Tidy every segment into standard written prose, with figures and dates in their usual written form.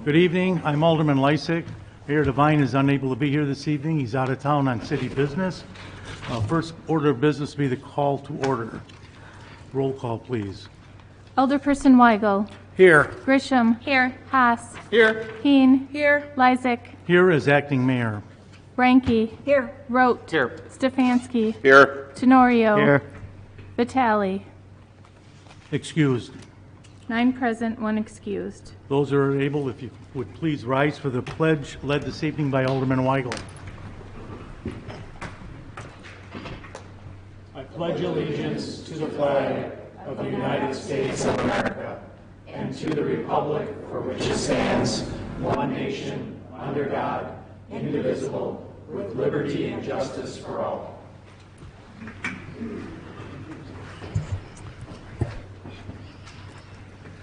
Good evening. I'm Alderman Lysick. Mayor Devine is unable to be here this evening. He's out of town on city business. First order of business will be the call to order. Roll call, please. Alderperson Weigel. Here. Grisham. Here. Haas. Here. Heen. Here. Lysick. Here is acting mayor. Ranky. Here. Rote. Here. Stefanski. Here. Tenorio. Here. Vitale. Excused. 9 present, 1 excused. Those who are able, if you would please rise for the pledge led this evening by Alderman Weigel. I pledge allegiance to the flag of the United States of America and to the republic for which it stands, one nation, under God, indivisible, with liberty and justice for all.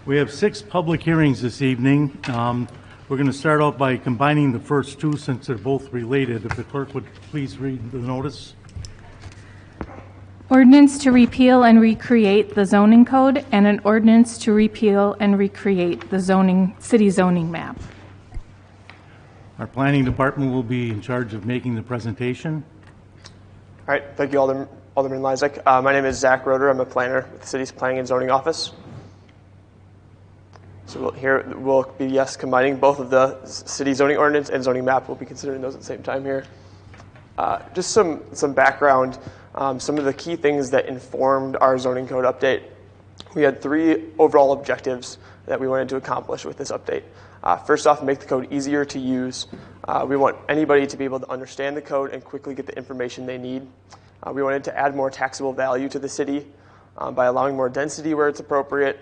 We have 6 public hearings this evening. We're going to start out by combining the first 2 since they're both related. If the clerk would please read the notice. Ordinance to repeal and recreate the zoning code and an ordinance to repeal and recreate the city zoning map. Our planning department will be in charge of making the presentation. All right, thank you, Alderman Lysick. My name is Zach Roeder. I'm a planner with the city's planning and zoning office. So we'll be combining both of the city zoning ordinance and zoning map. We'll be considering those at the same time here. Just some background, some of the key things that informed our zoning code update. We had 3 overall objectives that we wanted to accomplish with this update. First off, make the code easier to use. We want anybody to be able to understand the code and quickly get the information they need. We wanted to add more taxable value to the city by allowing more density where it's appropriate,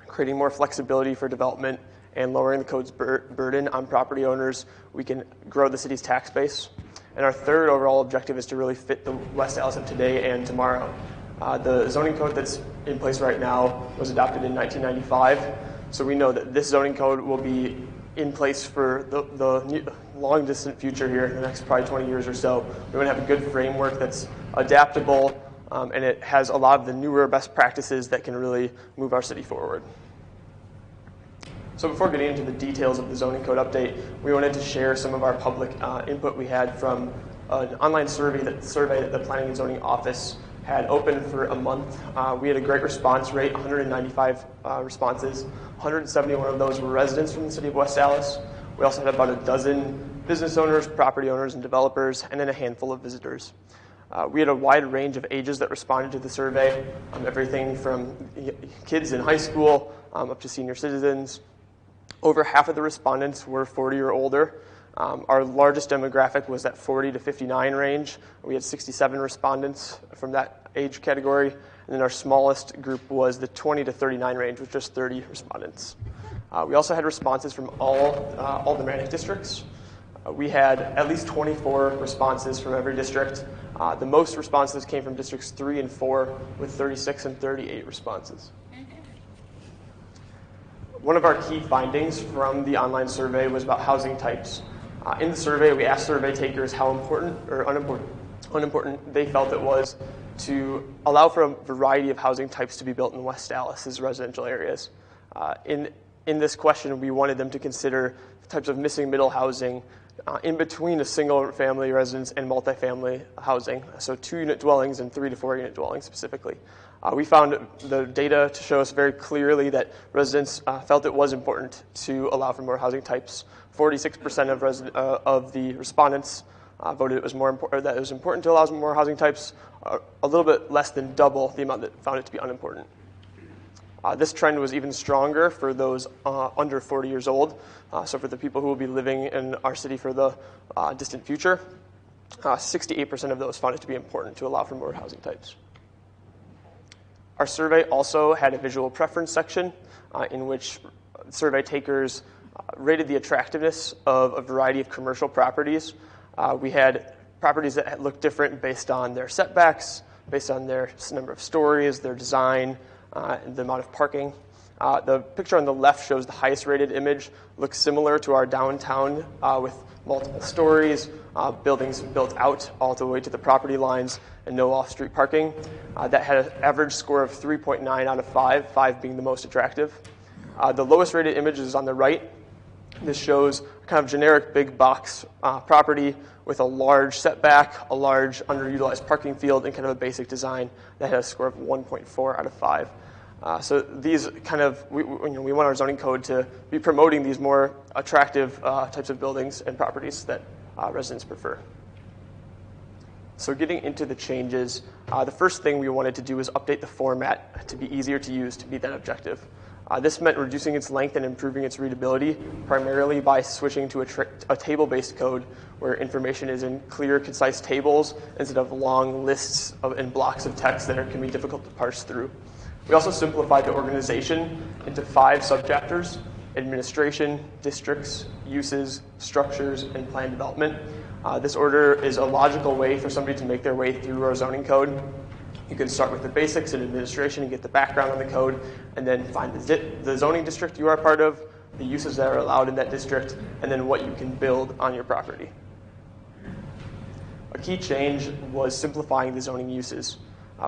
creating more flexibility for development, and lowering the code's burden on property owners. We can grow the city's tax base. And our third overall objective is to really fit the West Allis of today and tomorrow. The zoning code that's in place right now was adopted in 1995, so we know that this zoning code will be in place for the long distant future here in the next probably 20 years or so. We want to have a good framework that's adaptable, and it has a lot of the newer best practices that can really move our city forward. So before getting into the details of the zoning code update, we wanted to share some of our public input we had from an online survey that the Planning and Zoning Office had open for a month. We had a great response rate, 195 responses. 171 of those were residents from the city of West Allis. We also had about a dozen business owners, property owners, and developers, and then a handful of visitors. We had a wide range of ages that responded to the survey, everything from kids in high school up to senior citizens. Over half of the respondents were 40 or older. Our largest demographic was that 40 to 59 range. We had 67 respondents from that age category. And then our smallest group was the 20 to 39 range with just 30 respondents. We also had responses from all aldermanic districts. We had at least 24 responses from every district. The most responses came from districts 3 and 4 with 36 and 38 responses. One of our key findings from the online survey was about housing types. In the survey, we asked survey takers how important or unimportant they felt it was to allow for a variety of housing types to be built in West Allis' residential areas. In this question, we wanted them to consider types of missing middle housing in between a single family residence and multifamily housing, so 2-unit dwellings and 3 to 4-unit dwellings specifically. We found the data to show us very clearly that residents felt it was important to allow for more housing types. 46% of the respondents voted it was that it was important to allow more housing types. A little bit less than double the amount that found it to be unimportant. This trend was even stronger for those under 40 years old. So for the people who will be living in our city for the distant future, 68% of those found it to be important to allow for more housing types. Our survey also had a visual preference section in which survey takers rated the attractiveness of a variety of commercial properties. We had properties that looked different based on their setbacks, based on their number of stories, their design, and the amount of parking. The picture on the left shows the highest rated image. Looks similar to our downtown with multiple stories, buildings built out all the way to the property lines, and no off-street parking. That had an average score of 3.9 out of 5, 5 being the most attractive. The lowest rated image is on the right, This shows a kind of generic big box property with a large setback, a large underutilized parking field, and kind of a basic design that has a score of 1.4 out of 5. So these kind of, we want our zoning code to be promoting these more attractive types of buildings and properties that residents prefer. So getting into the changes, the first thing we wanted to do was update the format to be easier to use to meet that objective. This meant reducing its length and improving its readability, primarily by switching to a table-based code where information is in clear, concise tables instead of long lists and blocks of text that can be difficult to parse through. We also simplified the organization into 5 subchapters: administration, districts, uses, structures, and plan development. This order is a logical way for somebody to make their way through our zoning code. You can start with the basics in administration and get the background on the code, and then find the zoning district you are a part of, the uses that are allowed in that district, and then what you can build on your property. A key change was simplifying the zoning uses.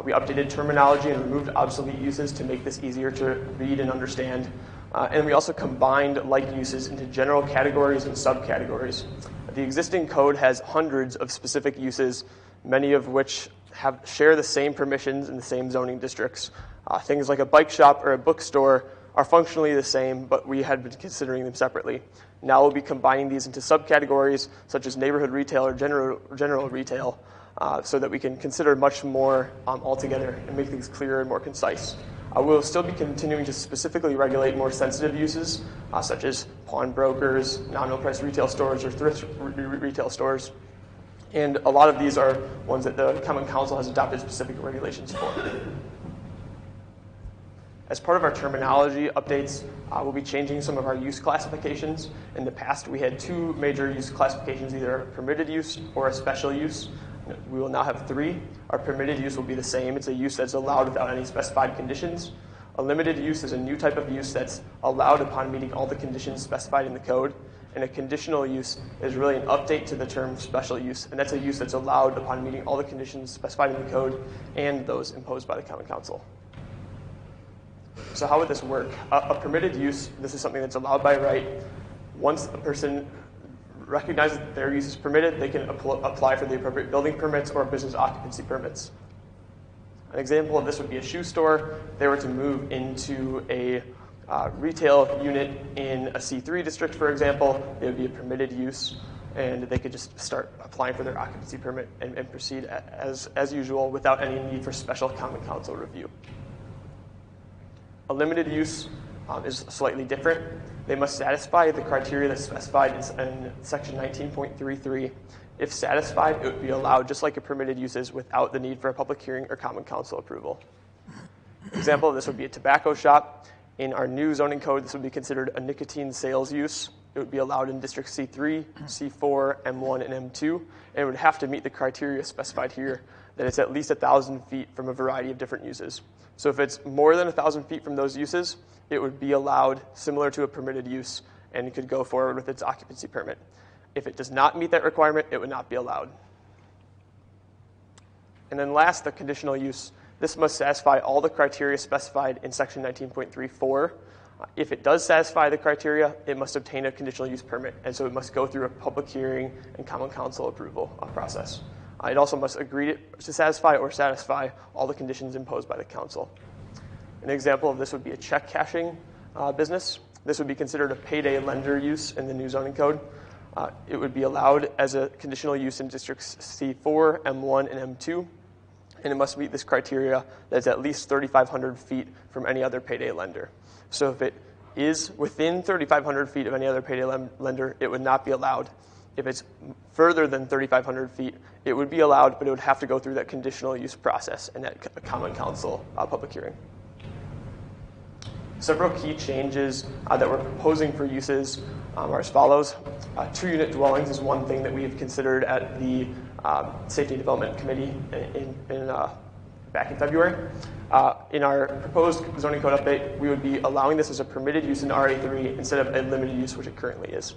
We updated terminology and removed obsolete uses to make this easier to read and understand. And we also combined like uses into general categories and subcategories. The existing code has hundreds of specific uses, many of which share the same permissions in the same zoning districts. Things like a bike shop or a bookstore are functionally the same, but we had been considering them separately. Now we'll be combining these into subcategories such as neighborhood retail or general retail, so that we can consider much more altogether and make things clearer and more concise. We'll still be continuing to specifically regulate more sensitive uses, such as pawnbrokers, nominal price retail stores, or thrift retail stores. And a lot of these are ones that the Common Council has adopted specific regulations for. As part of our terminology updates, we'll be changing some of our use classifications. In the past, we had 2 major use classifications, either a permitted use or a special use. We will now have 3. Our permitted use will be the same. It's a use that's allowed without any specified conditions. A limited use is a new type of use that's allowed upon meeting all the conditions specified in the code. And a conditional use is really an update to the term special use, and that's a use that's allowed upon meeting all the conditions specified in the code and those imposed by the Common Council. So how would this work? A permitted use, this is something that's allowed by right. Once a person recognizes that their use is permitted, they can apply for the appropriate building permits or business occupancy permits. An example of this would be a shoe store. If they were to move into a retail unit in a C3 district, for example, it would be a permitted use, and they could just start applying for their occupancy permit and proceed as usual without any need for special Common Council review. A limited use is slightly different. They must satisfy the criteria that's specified in section 19.33. If satisfied, it would be allowed just like a permitted use is without the need for a public hearing or Common Council approval. An example of this would be a tobacco shop. In our new zoning code, this would be considered a nicotine sales use. It would be allowed in District C3, C4, M1, and M2, and it would have to meet the criteria specified here, that it's at least 1,000 feet from a variety of different uses. So if it's more than 1,000 feet from those uses, it would be allowed similar to a permitted use and could go forward with its occupancy permit. If it does not meet that requirement, it would not be allowed. And then last, the conditional use. This must satisfy all the criteria specified in section 19.34. If it does satisfy the criteria, it must obtain a conditional use permit, and so it must go through a public hearing and Common Council approval process. It also must agree to satisfy or satisfy all the conditions imposed by the council. An example of this would be a check cashing business. This would be considered a payday lender use in the new zoning code. It would be allowed as a conditional use in districts C4, M1, and M2, and it must meet this criteria that's at least 3,500 feet from any other payday lender. So if it is within 3,500 feet of any other payday lender, it would not be allowed. If it's further than 3,500 feet, it would be allowed, but it would have to go through that conditional use process and that Common Council public hearing. Several key changes that we're proposing for uses are as follows. 2-unit dwellings is one thing that we have considered at the Safety and Development Committee back in February. In our proposed zoning code update, we would be allowing this as a permitted use in RA3 instead of a limited use, which it currently is.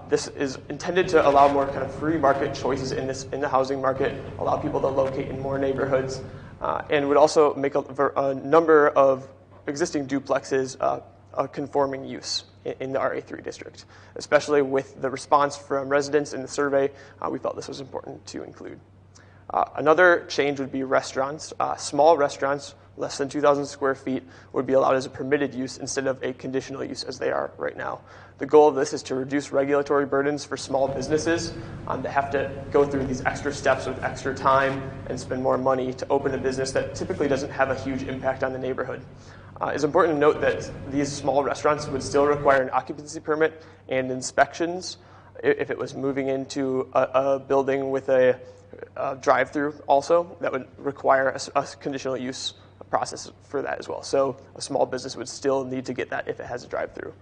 This is intended to allow more kind of free market choices in the housing market, allow people to locate in more neighborhoods, and would also make a number of existing duplexes a conforming use in the RA3 district. Especially with the response from residents in the survey, we felt this was important to include. Another change would be restaurants. Small restaurants, less than 2,000 square feet, would be allowed as a permitted use instead of a conditional use as they are right now. The goal of this is to reduce regulatory burdens for small businesses that have to go through these extra steps with extra time and spend more money to open a business that typically doesn't have a huge impact on the neighborhood. It's important to note that these small restaurants would still require an occupancy permit and inspections if it was moving into a building with a drive-through also. That would require a conditional use process for that as well. So a small business would still need to get that if it has a drive-through.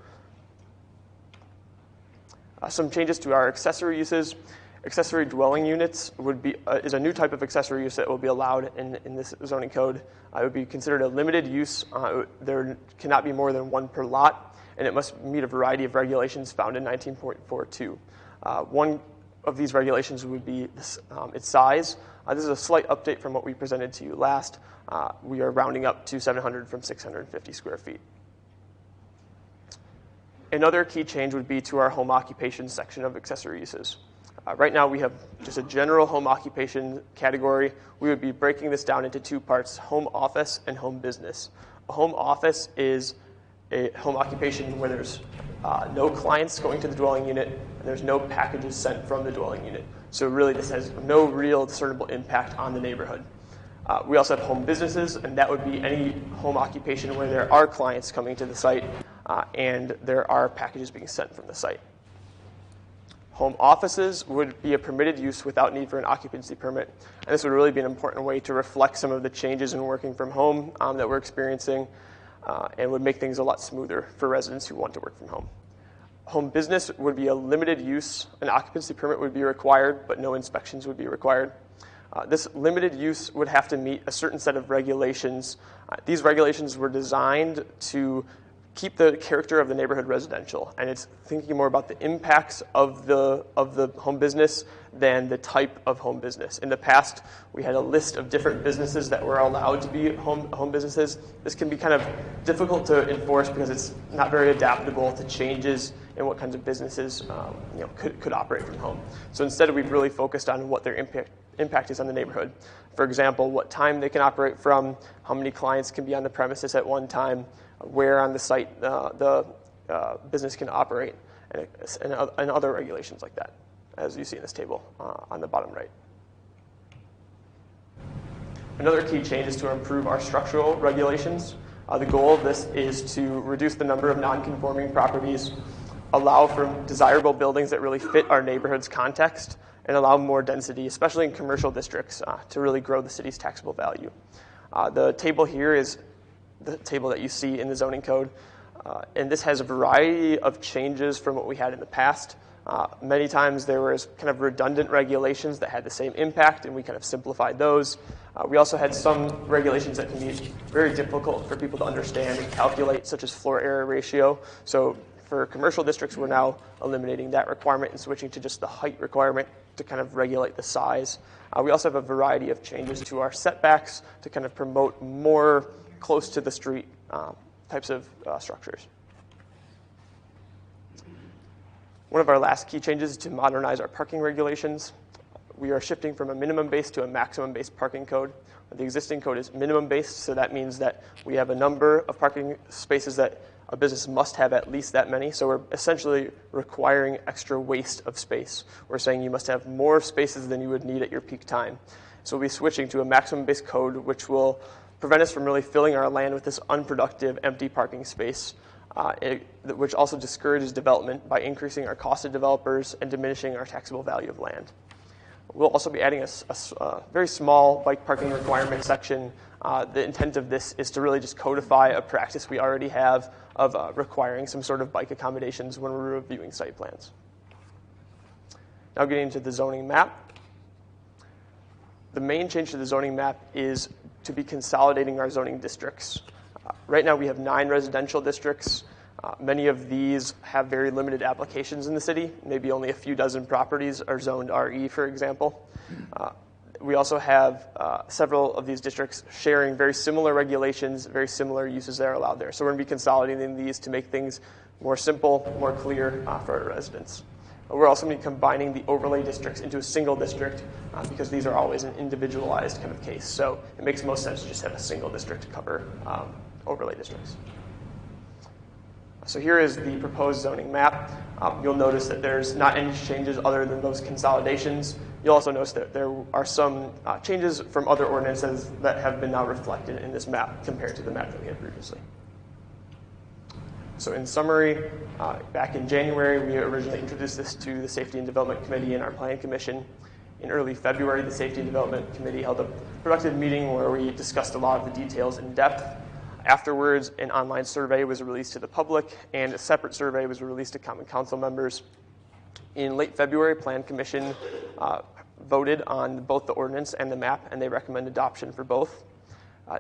Some changes to our accessory uses. Accessory dwelling units is a new type of accessory use that will be allowed in this zoning code. It would be considered a limited use. There cannot be more than one per lot, and it must meet a variety of regulations found in 19.42. One of these regulations would be its size. This is a slight update from what we presented to you last. We are rounding up to 700 from 650 square feet. Another key change would be to our home occupation section of accessory uses. Right now we have just a general home occupation category. We would be breaking this down into two parts, home office and home business. A home office is a home occupation where there's no clients going to the dwelling unit and there's no packages sent from the dwelling unit. So really this has no real discernible impact on the neighborhood. We also have home businesses, and that would be any home occupation where there are clients coming to the site and there are packages being sent from the site. Home offices would be a permitted use without need for an occupancy permit, and this would really be an important way to reflect some of the changes in working from home that we're experiencing and would make things a lot smoother for residents who want to work from home. Home business would be a limited use. An occupancy permit would be required, but no inspections would be required. This limited use would have to meet a certain set of regulations. These regulations were designed to keep the character of the neighborhood residential, and it's thinking more about the impacts of the home business than the type of home business. In the past, we had a list of different businesses that were allowed to be home businesses. This can be kind of difficult to enforce because it's not very adaptable to changes in what kinds of businesses could operate from home. So instead, we've really focused on what their impact is on the neighborhood. For example, what time they can operate from, how many clients can be on the premises at one time, where on the site the business can operate, and other regulations like that, as you see in this table on the bottom right. Another key change is to improve our structural regulations. The goal of this is to reduce the number of non-conforming properties, allow for desirable buildings that really fit our neighborhood's context, and allow more density, especially in commercial districts, to really grow the city's taxable value. The table here is the table that you see in the zoning code, and this has a variety of changes from what we had in the past. Many times there was kind of redundant regulations that had the same impact, and we kind of simplified those. We also had some regulations that can be very difficult for people to understand and calculate, such as floor area ratio. So for commercial districts, we're now eliminating that requirement and switching to just the height requirement to kind of regulate the size. We also have a variety of changes to our setbacks to kind of promote more close to the street types of structures. One of our last key changes is to modernize our parking regulations. We are shifting from a minimum-based to a maximum-based parking code. The existing code is minimum-based, so that means that we have a number of parking spaces that a business must have at least that many. So we're essentially requiring extra waste of space. We're saying you must have more spaces than you would need at your peak time. So we'll be switching to a maximum-based code, which will prevent us from really filling our land with this unproductive, empty parking space, which also discourages development by increasing our cost of developers and diminishing our taxable value of land. We'll also be adding a very small bike parking requirement section. The intent of this is to really just codify a practice we already have of requiring some sort of bike accommodations when we're reviewing site plans. Now getting into the zoning map. The main change to the zoning map is to be consolidating our zoning districts. Right now we have 9 residential districts. Many of these have very limited applications in the city. Maybe only a few dozen properties are zoned RE, for example. we also have several of these districts sharing very similar regulations, very similar uses that are allowed there. So we're going to be consolidating these to make things more simple, more clear for our residents. We're also going to be combining the overlay districts into a single district because these are always an individualized kind of case. So it makes most sense to just have a single district to cover overlay districts. So here is the proposed zoning map. You'll notice that there's not any changes other than those consolidations. You'll also notice that there are some changes from other ordinances that have been now reflected in this map compared to the map that we had previously. So in summary, back in January, we originally introduced this to the Safety and Development Committee and our Planning Commission. In early February, the Safety and Development Committee held a productive meeting where we discussed a lot of the details in depth. Afterwards, an online survey was released to the public, and a separate survey was released to Common Council members. In late February, Plan Commission voted on both the ordinance and the map, and they recommend adoption for both.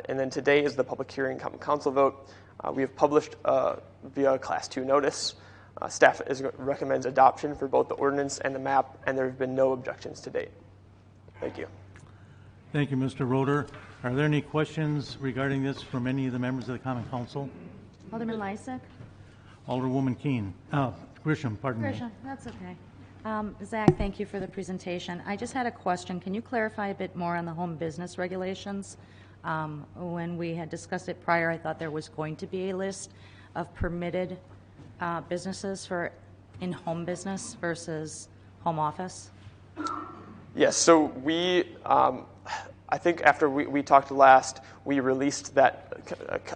And then today is the public hearing Common Council vote. We have published via Class 2 notice. Staff recommends adoption for both the ordinance and the map, and there have been no objections to date. Thank you. Thank you, Mr. Roeder. Are there any questions regarding this from any of the members of the Common Council? Alderman Lysak? Alderwoman Keene. Grisham, pardon me. Grisham, that's okay. Zach, thank you for the presentation. I just had a question. Can you clarify a bit more on the home business regulations? When we had discussed it prior, I thought there was going to be a list of permitted businesses for in-home business versus home office. Yes, so we, I think after we talked last, we released that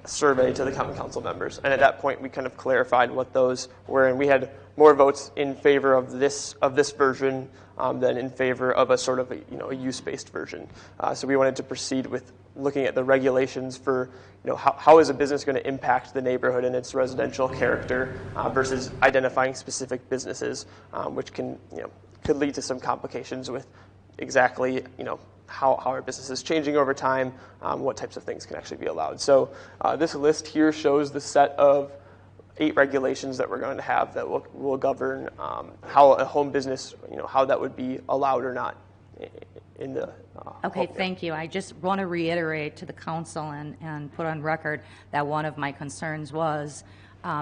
survey to the Common Council members, and at that point we kind of clarified what those were, and we had more votes in favor of this version than in favor of a sort of a use-based version. So we wanted to proceed with looking at the regulations for how is a business going to impact the neighborhood and its residential character versus identifying specific businesses, which can could lead to some complications with exactly how our business is changing over time, what types of things can actually be allowed. So this list here shows the set of 8 regulations that we're going to have that will govern how a home business, how that would be allowed or not in the Okay, thank you. I just want to reiterate to the council and put on record that one of my concerns was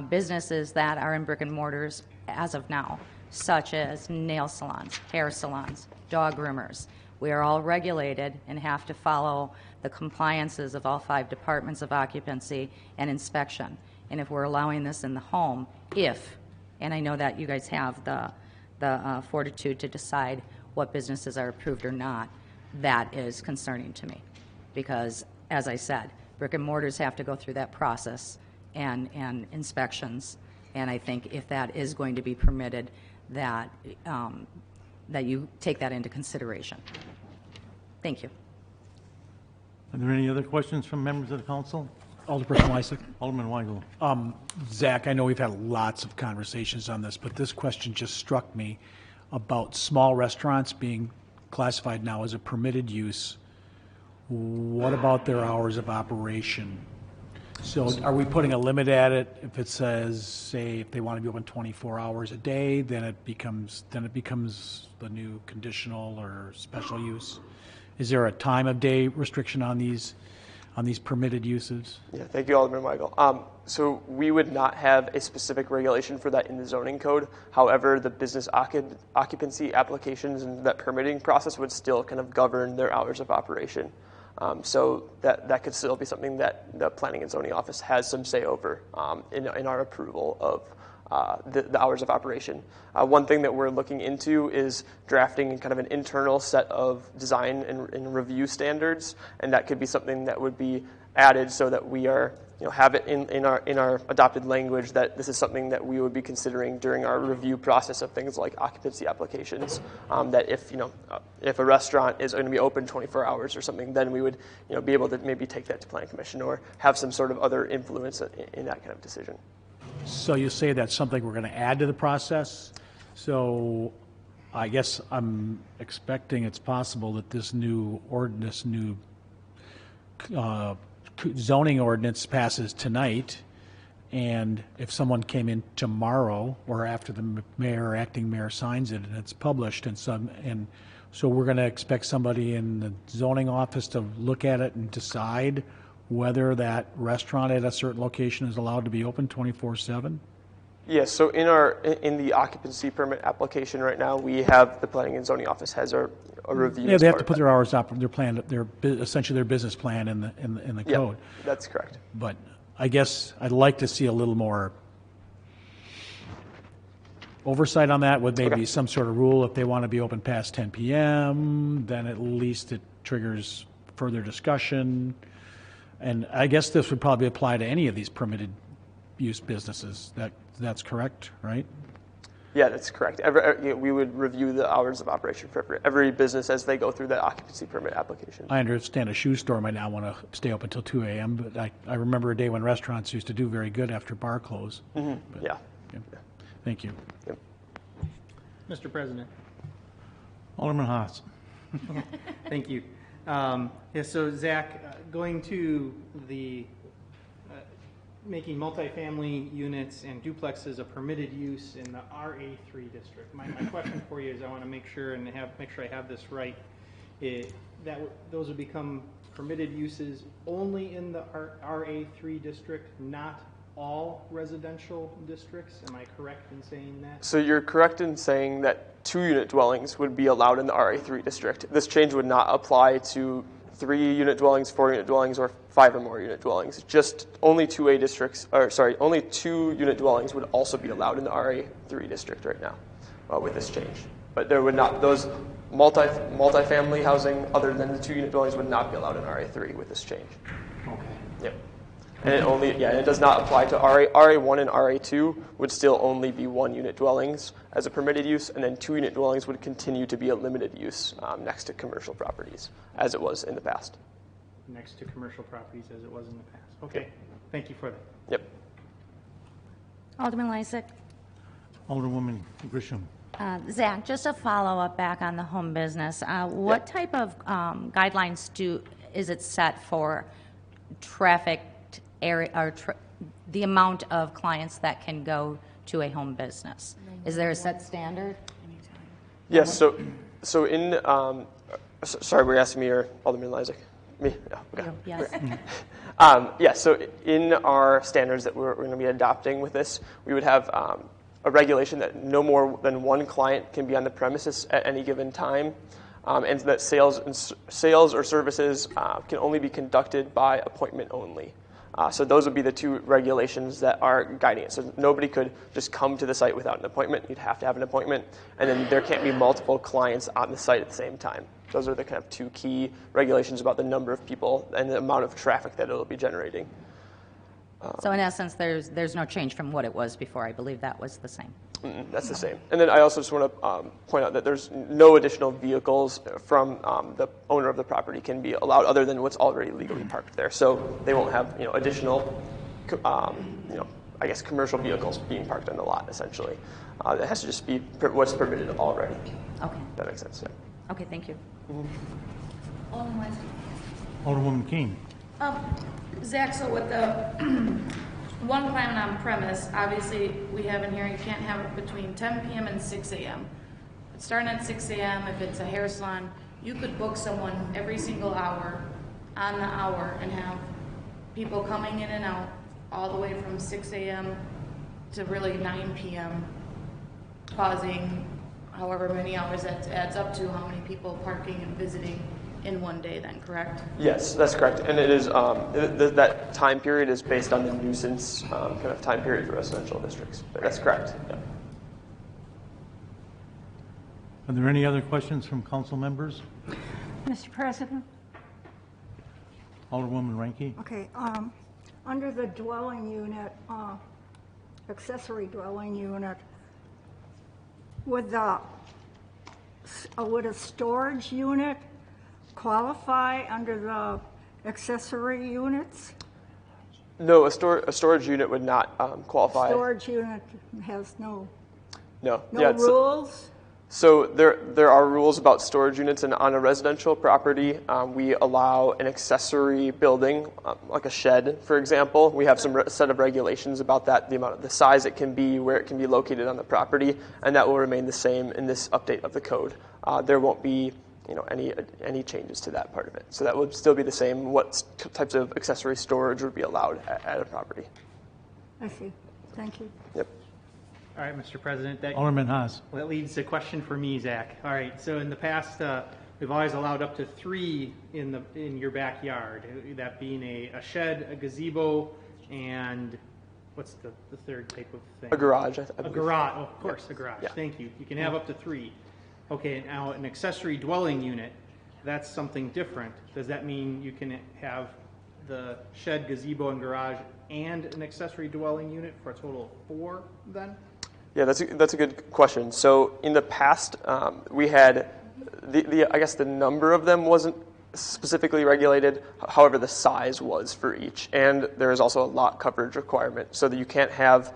businesses that are in brick and mortars as of now, such as nail salons, hair salons, dog groomers. We are all regulated and have to follow the compliances of all 5 departments of occupancy and inspection. And if we're allowing this in the home, and I know that you guys have the fortitude to decide what businesses are approved or not, that is concerning to me. Because, as I said, brick and mortars have to go through that process and inspections. And I think if that is going to be permitted, that you take that into consideration. Thank you. Are there any other questions from members of the council? Alderperson Lysak. Alderman Weigel. Zach, I know we've had lots of conversations on this, but this question just struck me about small restaurants being classified now as a permitted use. What about their hours of operation? So are we putting a limit at it? If it says, say, if they want to be open 24 hours a day, then it becomes the new conditional or special use? Is there a time of day restriction on these permitted uses? Yeah, thank you, Alderman Weigel. So we would not have a specific regulation for that in the zoning code. However, the business occupancy applications and that permitting process would still kind of govern their hours of operation. So that could still be something that the Planning and Zoning Office has some say over in our approval of the hours of operation. One thing that we're looking into is drafting kind of an internal set of design and review standards, and that could be something that would be added so that we are have it in our adopted language that this is something that we would be considering during our review process of things like occupancy applications. That if a restaurant is going to be open 24 hours or something, then we would be able to maybe take that to Planning Commission or have some sort of other influence in that kind of decision. So you say that's something we're going to add to the process. So I guess I'm expecting it's possible that this new zoning ordinance passes tonight, and if someone came in tomorrow or after the mayor or acting mayor signs it and it's published and So we're going to expect somebody in the zoning office to look at it and decide whether that restaurant at a certain location is allowed to be open 24/7? Yes, so in the occupancy permit application right now, we have the planning and zoning office has a review. Yeah, as they have part to of put that. their hours up, essentially their business plan in the Yeah, code. that's correct. But I guess I'd like to see a little more oversight on that with maybe Okay. some sort of rule. If they want to be open past 10 p.m., then at least it triggers further discussion. And I guess this would probably apply to any of these permitted use businesses. That's correct, right? Yeah, that's correct. We would review the hours of operation for every business as they go through that occupancy permit application. I understand a shoe store might not want to stay open until 2 a.m., but I remember a day when restaurants used to do very good after bar close. But, Yeah. yeah. Thank you. Mr. President. Alderman Haas. Thank you. So Zach, going to the making multifamily units and duplexes a permitted use in the RA3 district. My question for you is I want to make sure I have this right. Those would become permitted uses only in the RA3 district, not all residential districts. Am I correct in saying that? So you're correct in saying that 2-unit dwellings would be allowed in the RA3 district. This change would not apply to 3-unit dwellings, 4-unit dwellings, or 5 or more unit dwellings. Just only 2-unit dwellings would also be allowed in the RA3 district right now with this change. But there would not, those multifamily housing other than the 2-unit dwellings would not be allowed in RA3 with this change. Okay. Yep. And it does not apply to RA1 and RA2 would still only be 1-unit dwellings as a permitted use, and then 2-unit dwellings would continue to be a limited use next to commercial properties, as it was in the past. Next to commercial properties as it was in the past. Okay. Thank you for that. Yep. Alderman Lysick. Alderwoman Grisham. Zach, just a follow-up back on the home business. What type of guidelines is it set for traffic area or the amount of clients that can go to a home business? Is there a set standard? Yes. So in sorry, were you asking me or Alderman Lysick? Me. Yeah. Okay. Yes. So in our standards that we're going to be adopting with this, we would have a regulation that no more than one client can be on the premises at any given time, and that sales or services can only be conducted by appointment only. So those would be the 2 regulations that are guiding it. So nobody could just come to the site without an appointment. You'd have to have an appointment, and then there can't be multiple clients on the site at the same time. Those are the kind of 2 key regulations about the number of people and the amount of traffic that it'll be generating. So in essence, there's no change from what it was before. I believe that was the same. That's the same. And then I also just want to point out that there's no additional vehicles from the owner of the property can be allowed other than what's already legally parked there. So they won't have additional, I guess, commercial vehicles being parked on the lot, essentially. It has to just be what's permitted already. Okay. That makes sense, yeah. Okay, thank you. Alderwoman Keene. Zach, so with the one client on premise, obviously we have in here you can't have it between 10 p.m. and 6 a.m. But starting at 6 a.m., if it's a hair salon, you could book someone every single hour on the hour and have people coming in and out all the way from 6 a.m. to really 9 p.m., causing however many hours that adds up to how many people parking and visiting in one day then, correct? Yes, that's correct. And it is that time period is based on the nuisance kind of time period for residential districts. But that's correct. Yeah. Are there any other questions from council members? Mr. President? Alderwoman Ranke. Okay, under the dwelling unit, accessory dwelling unit, would a storage unit qualify under the accessory units? No, a storage unit would not qualify. Storage unit has no No. rules? So there are rules about storage units on a residential property. We allow an accessory building, like a shed, for example. We have some set of regulations about that, the size it can be, where it can be located on the property, and that will remain the same in this update of the code. There won't be any changes to that part of it. So that would still be the same. What types of accessory storage would be allowed at a property? I see. Thank you. Yep. All right, Mr. President. Alderman Haas. Well, that leads to a question for me, Zach. All right, so in the past, we've always allowed up to 3 in your backyard, that being a shed, a gazebo, and what's the third type of thing? A garage. I A garage, oh, of course, a garage. Yeah. Thank you. You can have up to 3. Okay, now an accessory dwelling unit, that's something different. Does that mean you can have the shed, gazebo, and garage and an accessory dwelling unit for a total of 4 then? Yeah, that's a good question. So in the past, we had I guess the number of them wasn't specifically regulated. However, the size was for each, and there is also a lot coverage requirement, so that you can't have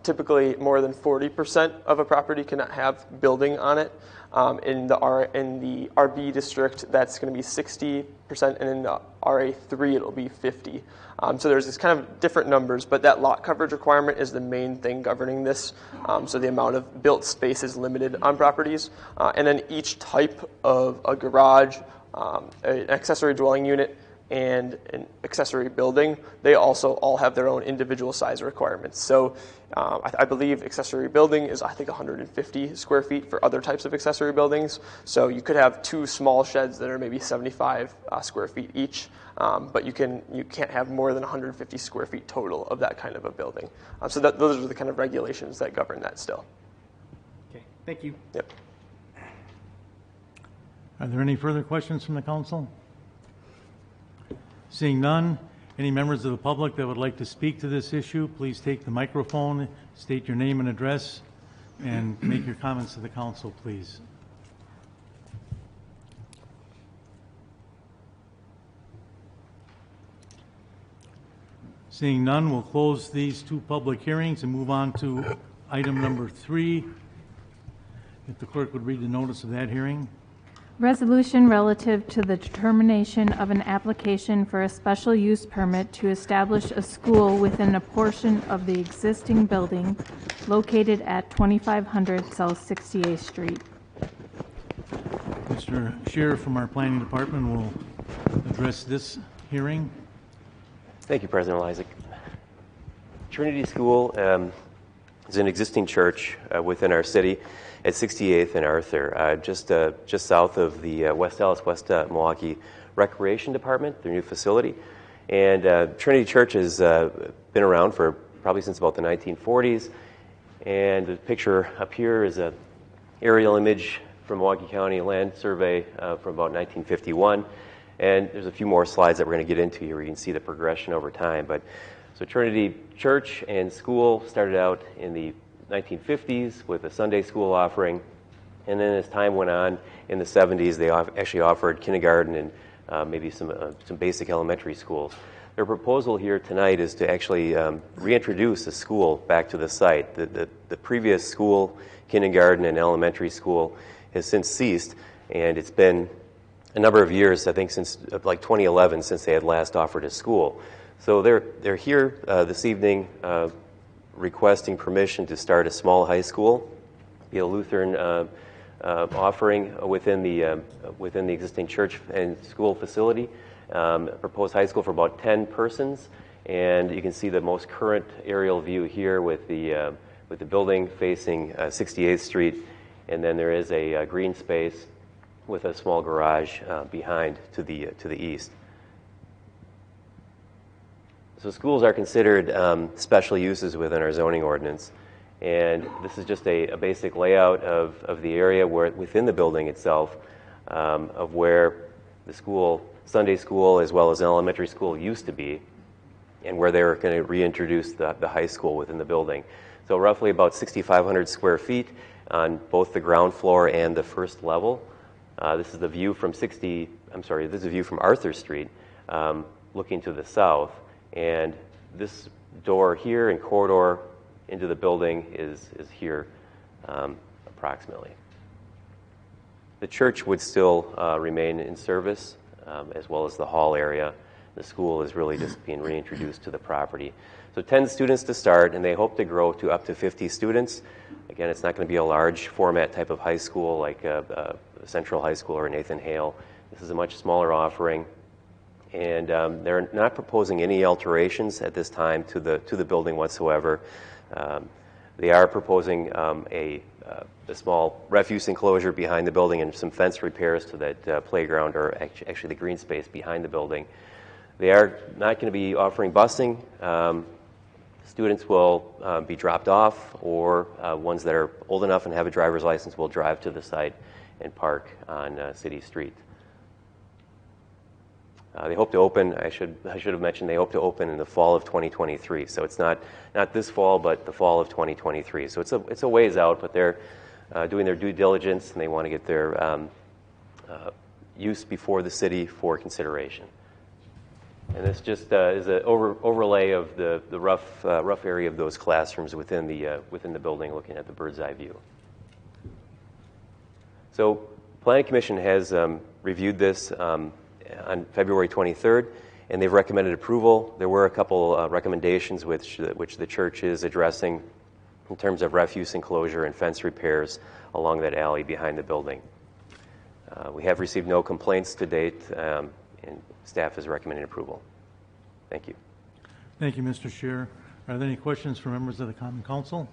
typically more than 40% of a property cannot have building on it. In the RB district, that's going to be 60%, and in the RA3, it'll be 50%. So there's this kind of different numbers, but that lot coverage requirement is the main thing governing this. So the amount of built space is limited on properties, and then each type of a garage, an accessory dwelling unit, and an accessory building, they also all have their own individual size requirements. So I believe accessory building is, I think, 150 square feet for other types of accessory buildings. So you could have 2 small sheds that are maybe 75 square feet each, but you can't have more than 150 square feet total of that kind of a building. So those are the kind of regulations that govern that still. Okay, thank you. Yep. Are there any further questions from the council? Seeing none, any members of the public that would like to speak to this issue, please take the microphone, state your name and address, and make your comments to the council, please. Seeing none, we'll close these 2 public hearings and move on to item number 3. If the clerk would read the notice of that hearing. Resolution relative to the determination of an application for a special use permit to establish a school within a portion of the existing building located at 2500 South 68th Street. Mr. Scheer from our planning department will address this hearing. Thank you, President Lysak. Trinity School is an existing church within our city at 68th and Arthur, just south of the West Allis, West Milwaukee Recreation Department, their new facility. And Trinity Church has been around for probably since about the 1940s. And the picture up here is an aerial image from Milwaukee County Land Survey from about 1951. And there's a few more slides that we're going to get into here where you can see the progression over time. But so Trinity Church and School started out in the 1950s with a Sunday school offering, and then as time went on in the 70s, they actually offered kindergarten and maybe some basic elementary schools. Their proposal here tonight is to actually reintroduce a school back to the site. The previous school, kindergarten and elementary school, has since ceased, and it's been a number of years, I think since like 2011, since they had last offered a school. So they're here this evening requesting permission to start a small high school, be a Lutheran offering within the existing church and school facility. Proposed high school for about 10 persons, and you can see the most current aerial view here with the building facing 68th Street, and then there is a green space with a small garage behind to the east. So schools are considered special uses within our zoning ordinance, and this is just a basic layout of the area within the building itself, of where the school, Sunday school, as well as an elementary school used to be, and where they were going to reintroduce the high school within the building. So roughly about 6,500 square feet on both the ground floor and the first level. This is the view from this is a view from Arthur Street, looking to the south. And this door here and corridor into the building is here approximately. The church would still remain in service, as well as the hall area. The school is really just being reintroduced to the property. So 10 students to start, and they hope to grow to up to 50 students. Again, it's not going to be a large format type of high school like Central High School or Nathan Hale. This is a much smaller offering. And they're not proposing any alterations at this time to the building whatsoever. They are proposing a small refuse enclosure behind the building and some fence repairs to that playground, or actually the green space behind the building. They are not going to be offering busing. Students will be dropped off, or ones that are old enough and have a driver's license will drive to the site and park on City Street. They hope to open, I should have mentioned, they hope to open in the fall of 2023. So it's not this fall, but the fall of 2023. So it's a ways out, but they're doing their due diligence, and they want to get their use before the city for consideration. And this just is an overlay of the rough area of those classrooms within the building, looking at the bird's eye view. So Planning Commission has reviewed this on February 23rd, and they've recommended approval. There were a couple recommendations which the church is addressing in terms of refuse enclosure and fence repairs along that alley behind the building. We have received no complaints to date, and staff is recommending approval. Thank you. Thank you, Mr. Scheer. Are there any questions from members of the Common Council?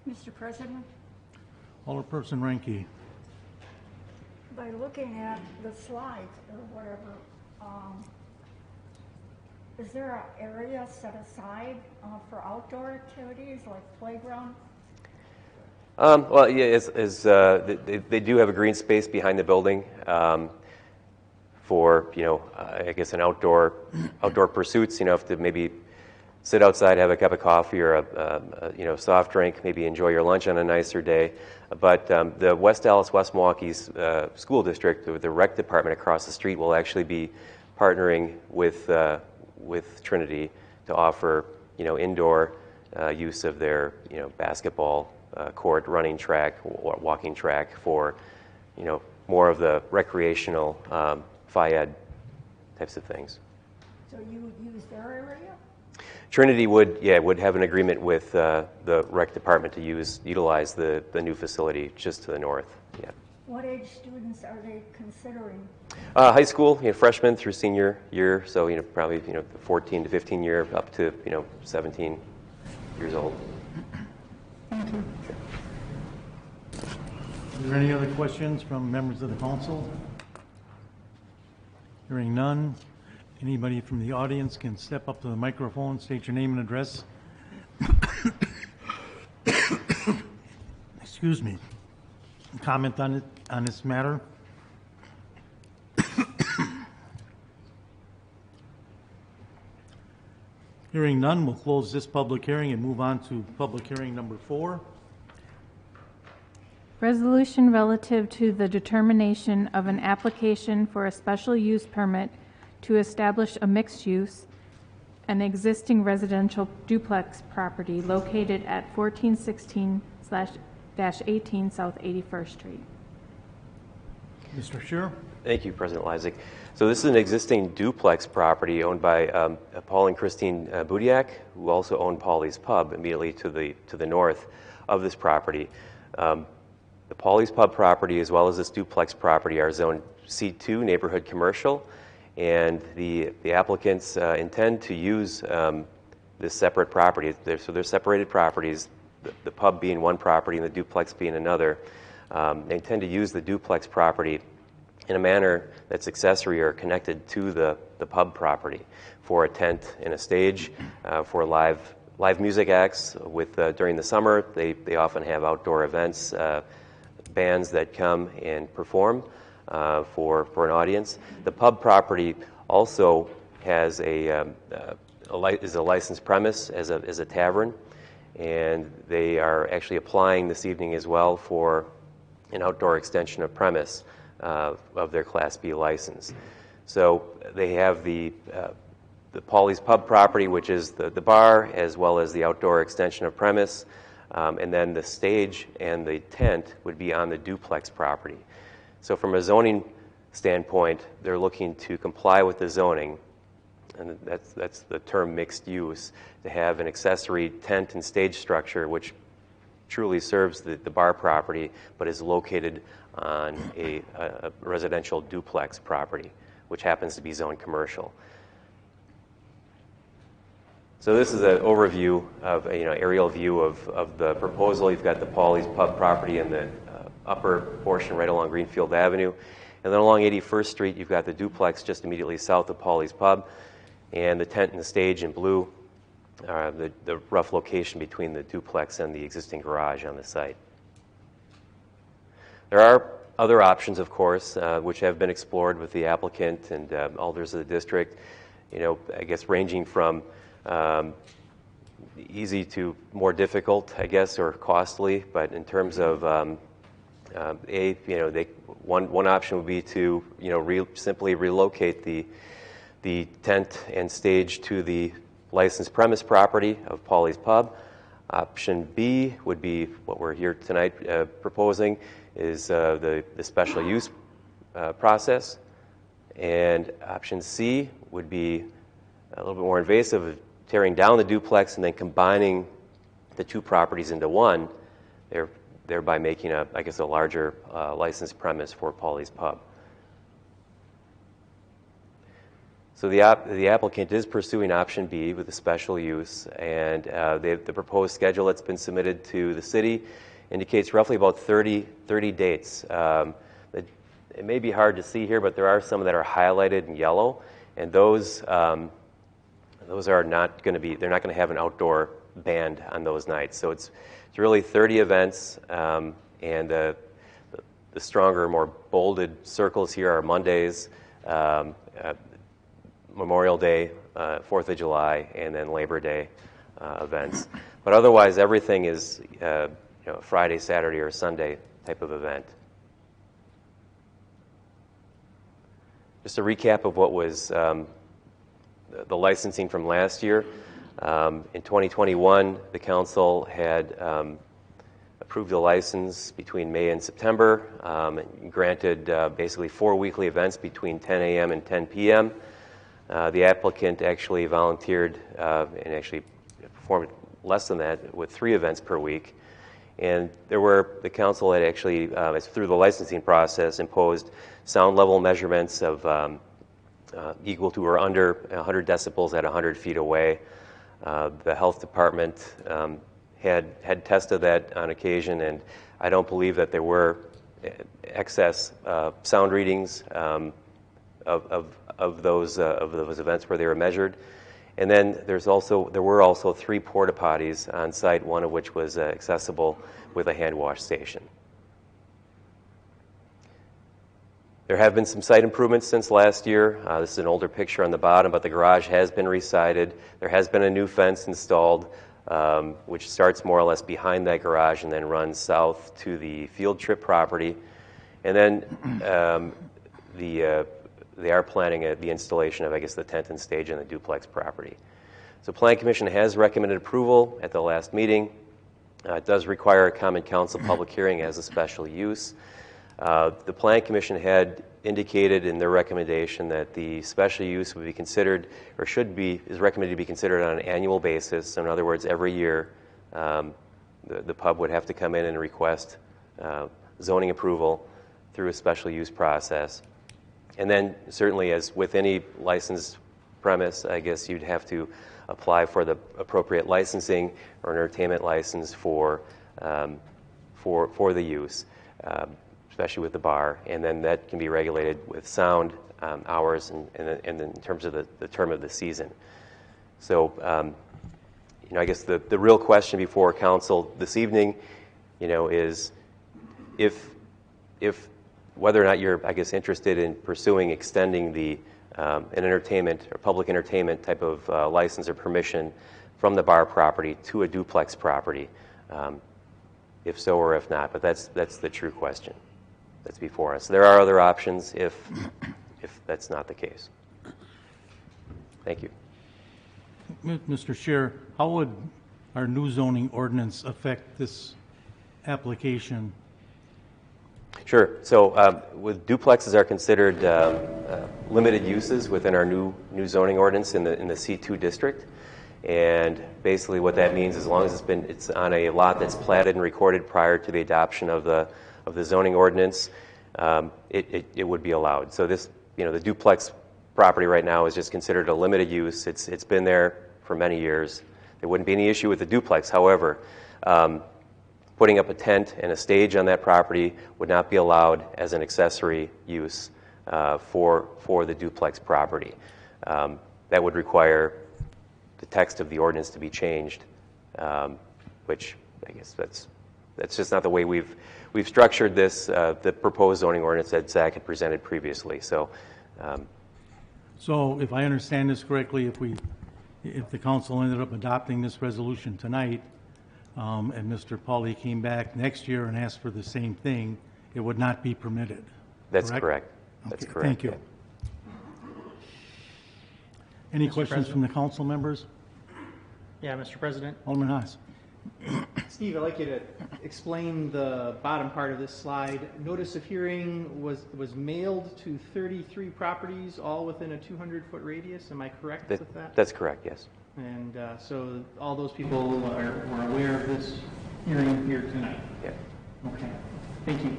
Mr. President, Alderperson Ranke. by looking at the slides or whatever, is there an area set aside for outdoor activities like playground? Well, yeah, they do have a green space behind the building for, I guess, an outdoor pursuits. If to maybe sit outside, have a cup of coffee or a soft drink, maybe enjoy your lunch on a nicer day. But the West Dallas, West Milwaukee's school district, the rec department across the street, will actually be partnering with Trinity to offer, indoor use of their, basketball court, running track, walking track for, more of the recreational phy-ed types of things. So you would use their area? Trinity would have an agreement with the rec department to utilize the new facility just to the north. Yeah. What age students are they considering? High school, freshmen through senior year, so probably 14 to 15 year up to 17 years old. Thank you. Are there any other questions from members of the council? Hearing none. Anybody from the audience can step up to the microphone, state your name and address. Excuse me. Comment on this matter. Hearing none, we'll close this public hearing and move on to public hearing number 4. Resolution relative to the determination of an application for a special use permit to establish a mixed use, an existing residential duplex property located at 1416/18 South 81st Street. Mr. Scheer? Thank you, President Lysak. So this is an existing duplex property owned by Paul and Christine Budiak, who also own Paulie's Pub immediately to the north of this property. The Paulie's Pub property, as well as this duplex property, are zoned C2 neighborhood commercial, and the applicants intend to use this separate property. So they're separated properties, the pub being one property and the duplex being another. They intend to use the duplex property in a manner that's accessory or connected to the pub property for a tent and a stage, for live music acts. During the summer, they often have outdoor events, bands that come and perform for an audience. The pub property also has is a licensed premise as a tavern, and they are actually applying this evening as well for an outdoor extension of premise of their Class B license. So they have the Paulie's Pub property, which is the bar, as well as the outdoor extension of premise, and then the stage and the tent would be on the duplex property. So from a zoning standpoint, they're looking to comply with the zoning, and that's the term mixed use, to have an accessory tent and stage structure which truly serves the bar property, but is located on a residential duplex property, which happens to be zoned commercial. So this is an overview of aerial view of the proposal. You've got the Pauley's Pub property in the upper portion right along Greenfield Avenue. And then along 81st Street, you've got the duplex just immediately south of Pauley's Pub, and the tent and the stage in blue, the rough location between the duplex and the existing garage on the site. There are other options, of course, which have been explored with the applicant and alders of the district, I guess ranging from easy to more difficult, I guess, or costly. But in terms of one option would be to simply relocate the tent and stage to the licensed premise property of Pauley's Pub. Option B would be what we're here tonight proposing, is the special use process. And option C would be a little bit more invasive, tearing down the duplex and then combining the two properties into one, thereby making a larger licensed premise for Pauley's Pub. So the applicant is pursuing option B with a special use, and the proposed schedule that's been submitted to the city indicates roughly about 30 dates. It may be hard to see here, but there are some that are highlighted in yellow, and those are not going to be, they're not going to have an outdoor band on those nights. So it's really 30 events, and the stronger, more bolded circles here are Mondays, Memorial Day, 4th of July, and then Labor Day events. But otherwise, everything is Friday, Saturday, or Sunday type of event. Just a recap of what was the licensing from last year. In 2021, the council had approved the license between May and September, and granted basically 4 weekly events between 10 a.m. and 10 p.m. The applicant actually volunteered and actually performed less than that with 3 events per week. And the council had actually, through the licensing process, imposed sound level measurements of equal to or under 100 decibels at 100 feet away. The health department had tested that on occasion, and I don't believe that there were excess sound readings of those events where they were measured. And then there were also 3 porta potties on site, one of which was accessible with a hand wash station. There have been some site improvements since last year. This is an older picture on the bottom, but the garage has been resided. There has been a new fence installed, which starts more or less behind that garage and then runs south to the field trip property. And then they are planning the installation of, the tent and stage in the duplex property. So Plan Commission has recommended approval at the last meeting. It does require a common council public hearing as a special use. The Plan Commission had indicated in their recommendation that the special use would be considered, or is recommended to be considered on an annual basis. So in other words, every year the pub would have to come in and request zoning approval through a special use process. And then certainly, as with any licensed premise, you'd have to apply for the appropriate licensing or an entertainment license for the use, especially with the bar. And then that can be regulated with sound hours and in terms of the term of the season. So, the real question before council this evening, is if whether or not you're, interested in pursuing extending the an entertainment or public entertainment type of license or permission from the bar property to a duplex property, if so or if not. But that's the true question that's before us. There are other options if that's not the case. Thank you. Mr. Chair, how would our new zoning ordinance affect this application? Sure. So with duplexes are considered limited uses within our new zoning ordinance in the C2 district. And basically what that means, as long as it's on a lot that's platted and recorded prior to the adoption of the zoning ordinance, it would be allowed. So this, the duplex property right now is just considered a limited use. It's been there for many years. There wouldn't be any issue with the duplex. However, putting up a tent and a stage on that property would not be allowed as an accessory use for the duplex property. That would require the text of the ordinance to be changed, which I guess that's just not the way we've structured this, the proposed zoning ordinance that Zach had presented previously. So So if I understand this correctly, if the council ended up adopting this resolution tonight, and Mr. Pauly came back next year and asked for the same thing, it would not be permitted. that's correct. That's Okay, correct. thank you. Any questions from the council members? Yeah, Mr. President. Alderman Haas. Steve, I'd like you to explain the bottom part of this slide. Notice of hearing was mailed to 33 properties, all within a 200-foot radius. Am I correct with that? That's correct, yes. And so all those people were aware of this hearing here tonight? Yeah. Okay. Thank you.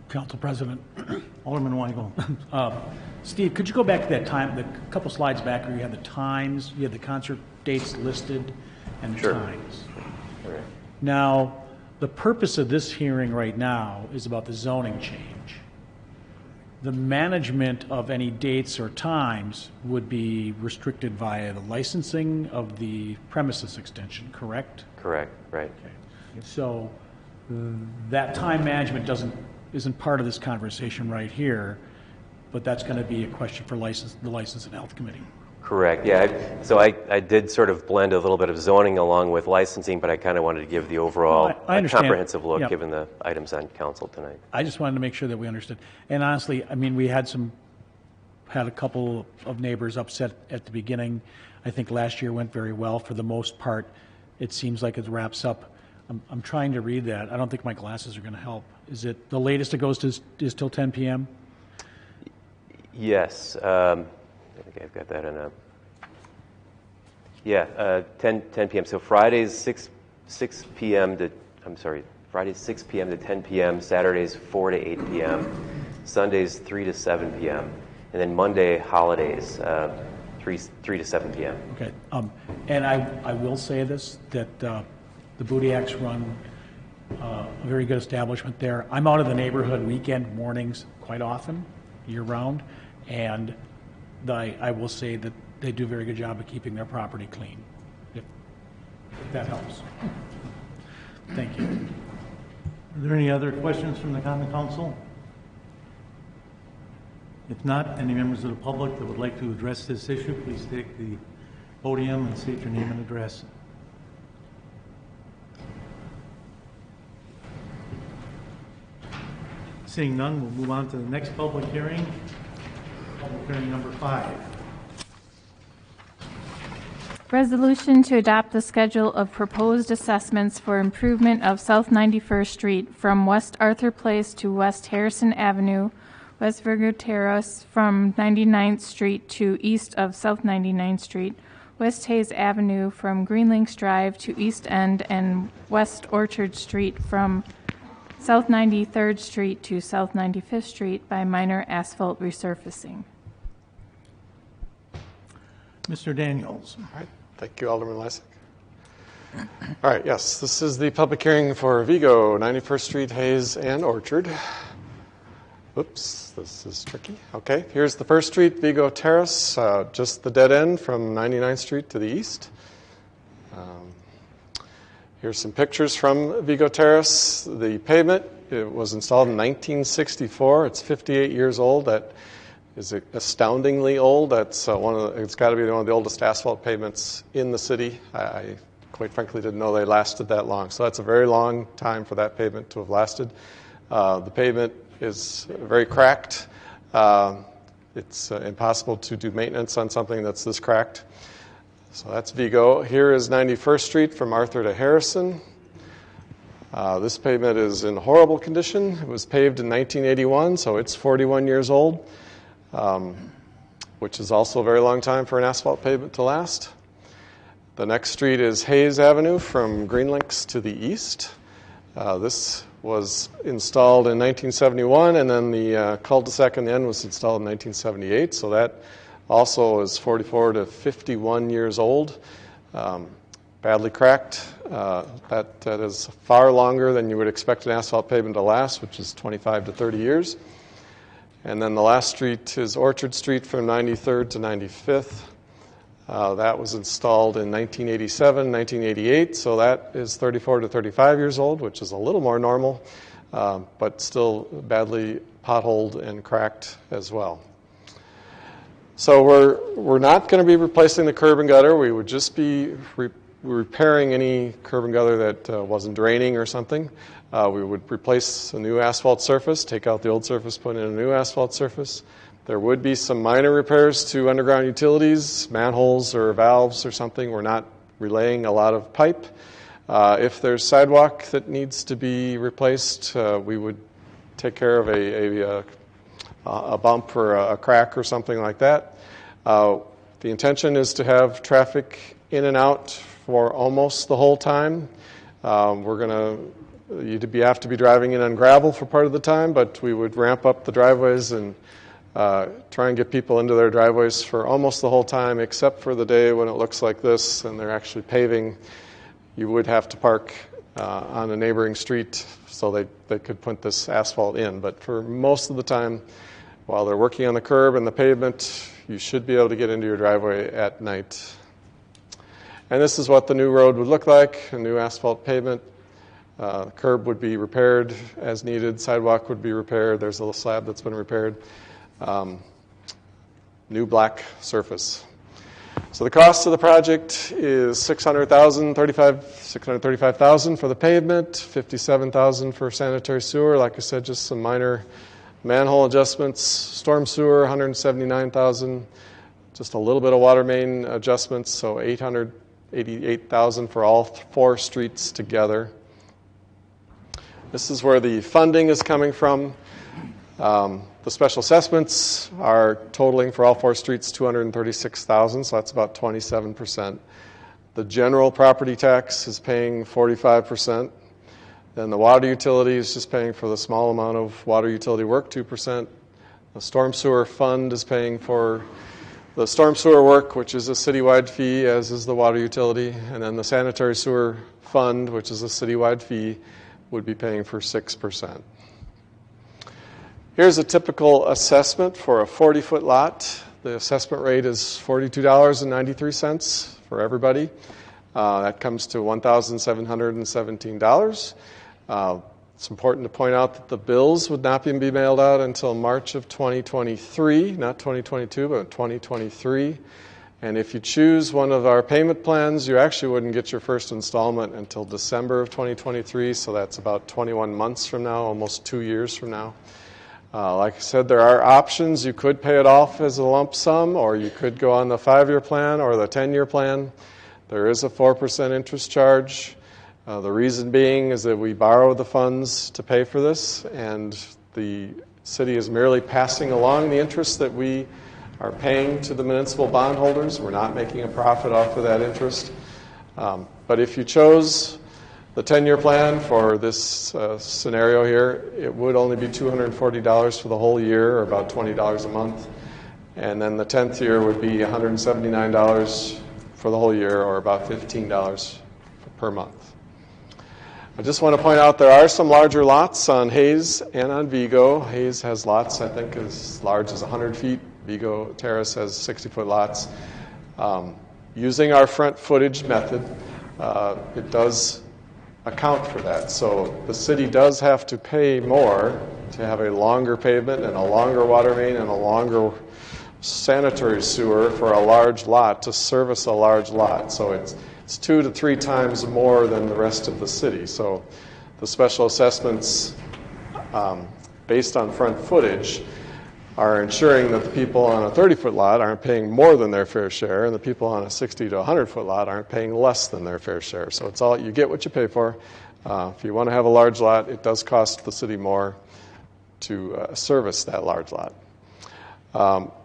Council President. Alderman Weigel. Steve, could you go back to that time, the couple slides back where you had the times, you had the concert dates listed and the Sure. times? All right. Now, the purpose of this hearing right now is about the zoning change. The management of any dates or times would be restricted via the licensing of the premises extension, correct? Correct, right. Okay. So that time management isn't part of this conversation right here, but that's going to be a question for the License and Health Committee. Correct, yeah. So I did sort of blend a little bit of zoning along with licensing, but I kind of wanted to give the overall I understand. comprehensive look, Yep. given the items on council tonight. I just wanted to make sure that we understood. And honestly, I mean, we had a couple of neighbors upset at the beginning. I think last year went very well. For the most part, it seems like it wraps up. I'm trying to read that. I don't think my glasses are going to help. Is it the latest it goes to is till 10 p.m.? Yes, I think I've got that in a. Yeah, 10 p.m. So Fridays 6 p.m. to Fridays 6 p.m. to 10 p.m. Saturdays 4 to 8 p.m. Sundays 3 to 7 p.m. And then Monday holidays 3 to 7 p.m. Okay. And I will say this, that the Boudiaks run a very good establishment there. I'm out of the neighborhood weekend mornings quite often, year-round, and I will say that they do a very good job of keeping their property clean, if that helps. Thank you. Are there any other questions from the common council? If not, any members of the public that would like to address this issue, please take the podium and state your name and address. Seeing none, we'll move on to the next public hearing number 5. Resolution to adopt the schedule of proposed assessments for improvement of South 91st Street from West Arthur Place to West Harrison Avenue, West Virgo Terrace from 99th Street to east of South 99th Street, West Hayes Avenue from Green Links Drive to East End, and West Orchard Street from South 93rd Street to South 95th Street by minor asphalt resurfacing. Mr. Daniels. All right. Thank you, Alderman Lysak. All right, yes, this is the public hearing for Vigo, 91st Street, Hayes, and Orchard. Oops, this is tricky. Okay, here's the first street, Vigo Terrace, just the dead end from 99th Street to the east. Here's some pictures from Vigo Terrace. The pavement, it was installed in 1964. It's 58 years old. That is astoundingly old. That's it's got to be one of the oldest asphalt pavements in the city. I quite frankly didn't know they lasted that long. So that's a very long time for that pavement to have lasted. The pavement is very cracked. It's impossible to do maintenance on something that's this cracked. So that's Vigo. Here is 91st Street from Arthur to Harrison. This pavement is in horrible condition. It was paved in 1981, so it's 41 years old, which is also a very long time for an asphalt pavement to last. The next street is Hayes Avenue from Green Links to the east. This was installed in 1971, and then the cul-de-sac in the end was installed in 1978, so that also is 44 to 51 years old. Badly cracked. That is far longer than you would expect an asphalt pavement to last, which is 25 to 30 years. And then the last street is Orchard Street from 93rd to 95th. That was installed in 1987, 1988, so that is 34 to 35 years old, which is a little more normal, but still badly potholed and cracked as well. So we're not going to be replacing the curb and gutter. We would just be repairing any curb and gutter that wasn't draining or something. We would replace a new asphalt surface, take out the old surface, put in a new asphalt surface. There would be some minor repairs to underground utilities, manholes or valves or something. We're not relaying a lot of pipe. If there's sidewalk that needs to be replaced, we would take care of a bump or a crack or something like that. The intention is to have traffic in and out for almost the whole time. You'd have to be driving in on gravel for part of the time, but we would ramp up the driveways and try and get people into their driveways for almost the whole time, except for the day when it looks like this and they're actually paving. You would have to park on a neighboring street so they could put this asphalt in. But for most of the time, while they're working on the curb and the pavement, you should be able to get into your driveway at night. And this is what the new road would look like, a new asphalt pavement. Curb would be repaired as needed. Sidewalk would be repaired. There's a little slab that's been repaired. New black surface. So the cost of the project is $635,000 for the pavement, $57,000 for sanitary sewer. Like I said, just some minor manhole adjustments. Storm sewer, $179,000. Just a little bit of water main adjustments, so $888,000 for all 4 streets together. This is where the funding is coming from. The special assessments are totaling for all 4 streets $236,000, so that's about 27%. The general property tax is paying 45%. Then the water utility is just paying for the small amount of water utility work, 2%. The storm sewer fund is paying for the storm sewer work, which is a citywide fee, as is the water utility. And then the sanitary sewer fund, which is a citywide fee, would be paying for 6%. Here's a typical assessment for a 40-foot lot. The assessment rate is $42.93 for everybody. That comes to $1,717. It's important to point out that the bills would not be mailed out until March of 2023, not 2022, but 2023. And if you choose one of our payment plans, you actually wouldn't get your first installment until December of 2023, so that's about 21 months from now, almost 2 years from now. Like I said, there are options. You could pay it off as a lump sum, or you could go on the 5-year plan or the 10-year plan. There is a 4% interest charge. The reason being is that we borrow the funds to pay for this, and the city is merely passing along the interest that we are paying to the municipal bondholders. We're not making a profit off of that interest. But if you chose the 10-year plan for this scenario here, it would only be $240 for the whole year, or about $20 a month. And then the 10th year would be $179 for the whole year, or about $15 per month. I just want to point out there are some larger lots on Hayes and on Vigo. Hayes has lots, I think, as large as 100 feet. Vigo Terrace has 60-foot lots. Using our front footage method, it does account for that. So the city does have to pay more to have a longer pavement and a longer water main and a longer sanitary sewer for a large lot to service a large lot. So it's 2 to 3 times more than the rest of the city. So the special assessments based on front footage are ensuring that the people on a 30-foot lot aren't paying more than their fair share, and the people on a 60 to 100-foot lot aren't paying less than their fair share. So it's all, you get what you pay for. If you want to have a large lot, it does cost the city more to service that large lot.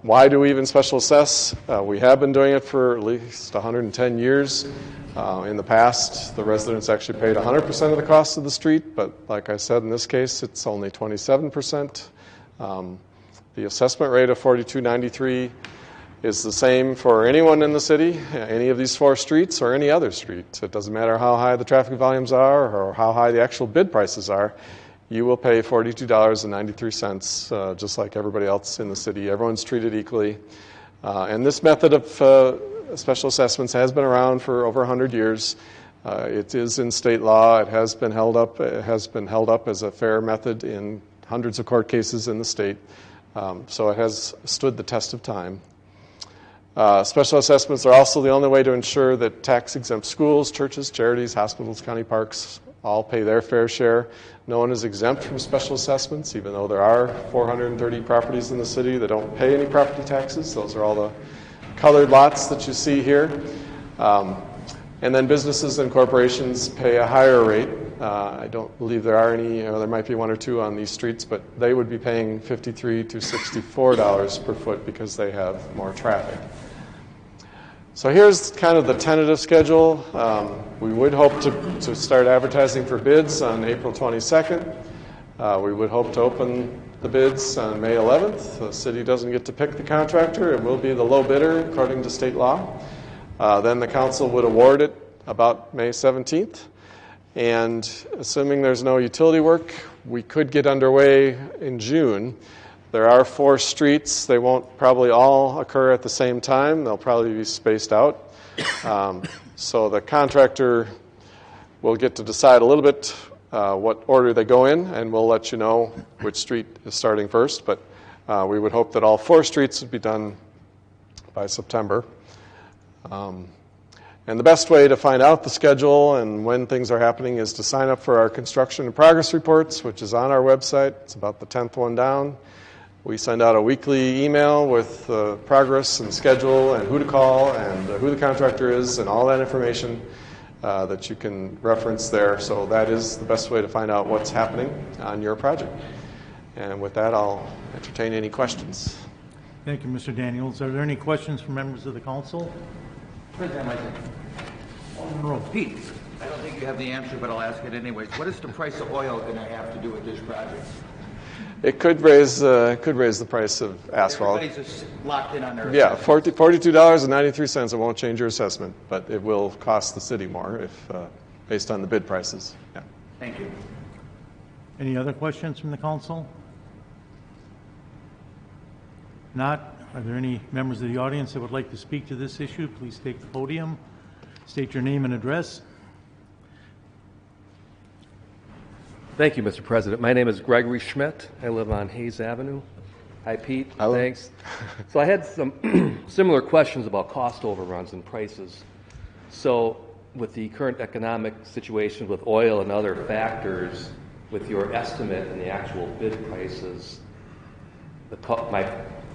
Why do we even special assess? We have been doing it for at least 110 years. In the past, the residents actually paid 100% of the cost of the street, but like I said, in this case, it's only 27%. The assessment rate of $42.93 is the same for anyone in the city, any of these 4 streets or any other street. It doesn't matter how high the traffic volumes are or how high the actual bid prices are. You will pay $42.93, just like everybody else in the city. Everyone's treated equally. And this method of special assessments has been around for over 100 years. It is in state law. It has been held up. It has been held up as a fair method in hundreds of court cases in the state. So it has stood the test of time. Special assessments are also the only way to ensure that tax-exempt schools, churches, charities, hospitals, county parks all pay their fair share. No one is exempt from special assessments, even though there are 430 properties in the city that don't pay any property taxes. Those are all the colored lots that you see here. And then businesses and corporations pay a higher rate. I don't believe there are any, there might be 1 or 2 on these streets, but they would be paying $53 to $64 per foot because they have more traffic. So here's kind of the tentative schedule. We would hope to start advertising for bids on April 22nd. We would hope to open the bids on May 11th. The city doesn't get to pick the contractor. It will be the low bidder according to state law. Then the council would award it about May 17th. And assuming there's no utility work, we could get underway in June. There are 4 streets. They won't probably all occur at the same time. They'll probably be spaced out. So the contractor will get to decide a little bit what order they go in, and we'll let you know which street is starting first. But we would hope that all 4 streets would be done by September. And the best way to find out the schedule and when things are happening is to sign up for our construction and progress reports, which is on our website. It's about the 10th one down. We send out a weekly email with progress and schedule and who to call and who the contractor is and all that information that you can reference there. So that is the best way to find out what's happening on your project. And with that, I'll entertain any questions. Thank you, Mr. Daniels. Are there any questions from members of the council? President Lysick. Pete, I don't think you have the answer, but I'll ask it anyways. What is the price of oil going to have to do with this project? It could raise the price of asphalt. Everybody's just locked in on their Yeah, $42.93. It won't change your assessment, but it will cost the city more if based on the bid prices. Yeah. Thank you. Any other questions from the council? Not. Are there any members of the audience that would like to speak to this issue? Please take the podium. State your name and address. Thank you, Mr. President. My name is Gregory Schmidt. I live on Hayes Avenue. Hi, Pete. Hello. Thanks. So I had some similar questions about cost overruns and prices. So with the current economic situation with oil and other factors, with your estimate and the actual bid prices, my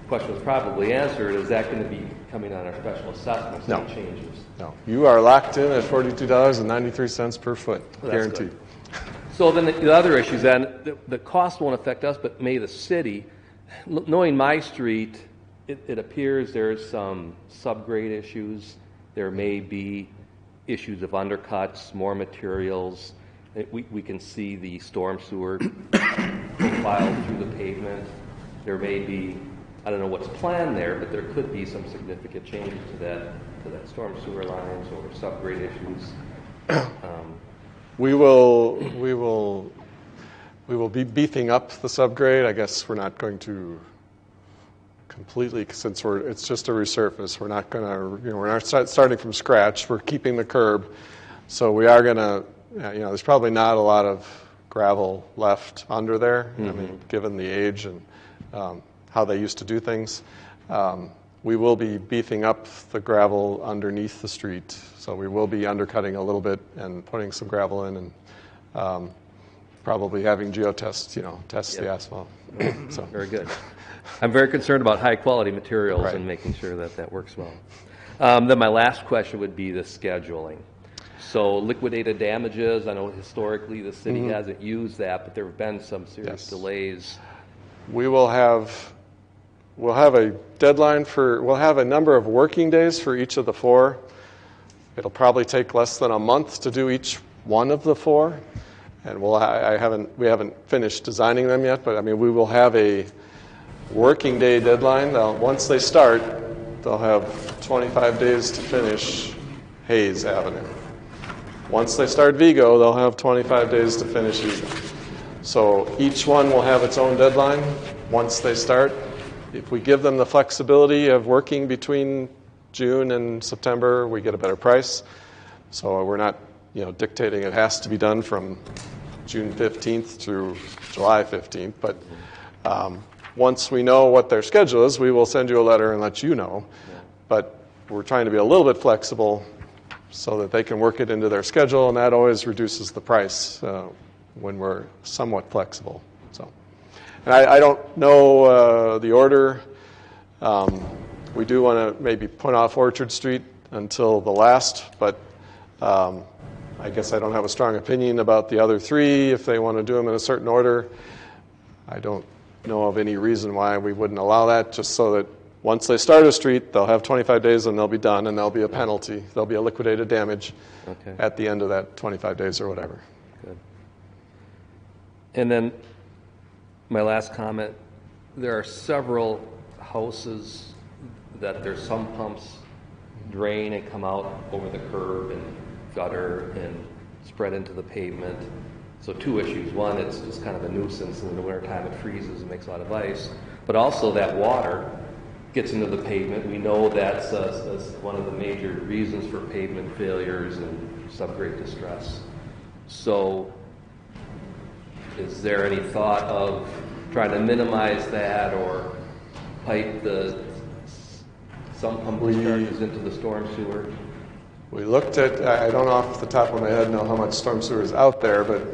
question was probably answered. Is that going to be coming on our special assessments? No. Any changes? No. You are locked in at $42.93 per foot, guaranteed. Good. So then the other issues, then the cost won't affect us, but may the city. Knowing my street, it appears there's some subgrade issues. There may be issues of undercuts, more materials. We can see the storm sewer profile through the pavement. There may be, I don't know what's planned there, but there could be some significant changes to that storm sewer lines or subgrade issues. We will be beefing up the subgrade. I guess we're not going to completely, since it's just a resurface. We're not going to, we're not starting from scratch. We're keeping the curb, so we are going to, there's probably not a lot of gravel left under there. Mm-hmm. I mean, given the age and how they used to do things. We will be beefing up the gravel underneath the street, so we will be undercutting a little bit and putting some gravel in, and probably having geotests, test the asphalt. So very good. I'm very concerned about high quality materials and making sure that works well. Then my last question would be the scheduling. So liquidated damages, I know historically the city hasn't used that, but there have been some serious delays. We'll have a deadline we'll have a number of working days for each of the 4. It'll probably take less than a month to do each one of the 4. And we haven't finished designing them yet, but I mean, we will have a working day deadline. Once they start, they'll have 25 days to finish Hayes Avenue. Once they start Vigo, they'll have 25 days to finish Vigo. So each one will have its own deadline once they start. If we give them the flexibility of working between June and September, we get a better price. So we're not, dictating it has to be done from June 15th through July 15th. But once we know what their schedule is, we will send you a letter and let you know. But we're trying to be a little bit flexible so that they can work it into their schedule, and that always reduces the price when we're somewhat flexible. So, and I don't know the order. We do want to maybe put off Orchard Street until the last, but I guess I don't have a strong opinion about the other 3 if they want to do them in a certain order. I don't know of any reason why we wouldn't allow that, just so that once they start a street, they'll have 25 days and they'll be done, and there'll be a penalty. There'll be a liquidated damage at the end of that 25 days or whatever. Good. And then my last comment, there are several houses that their sump pumps drain and come out over the curb and gutter and spread into the pavement. So 2 issues. One, it's just kind of a nuisance, and in the wintertime it freezes and makes a lot of ice. But also that water gets into the pavement. We know that's one of the major reasons for pavement failures and subgrade distress. So is there any thought of trying to minimize that or pipe the sump pump discharges into the storm sewer? We looked at, I don't off the top of my head know how much storm sewer is out there, but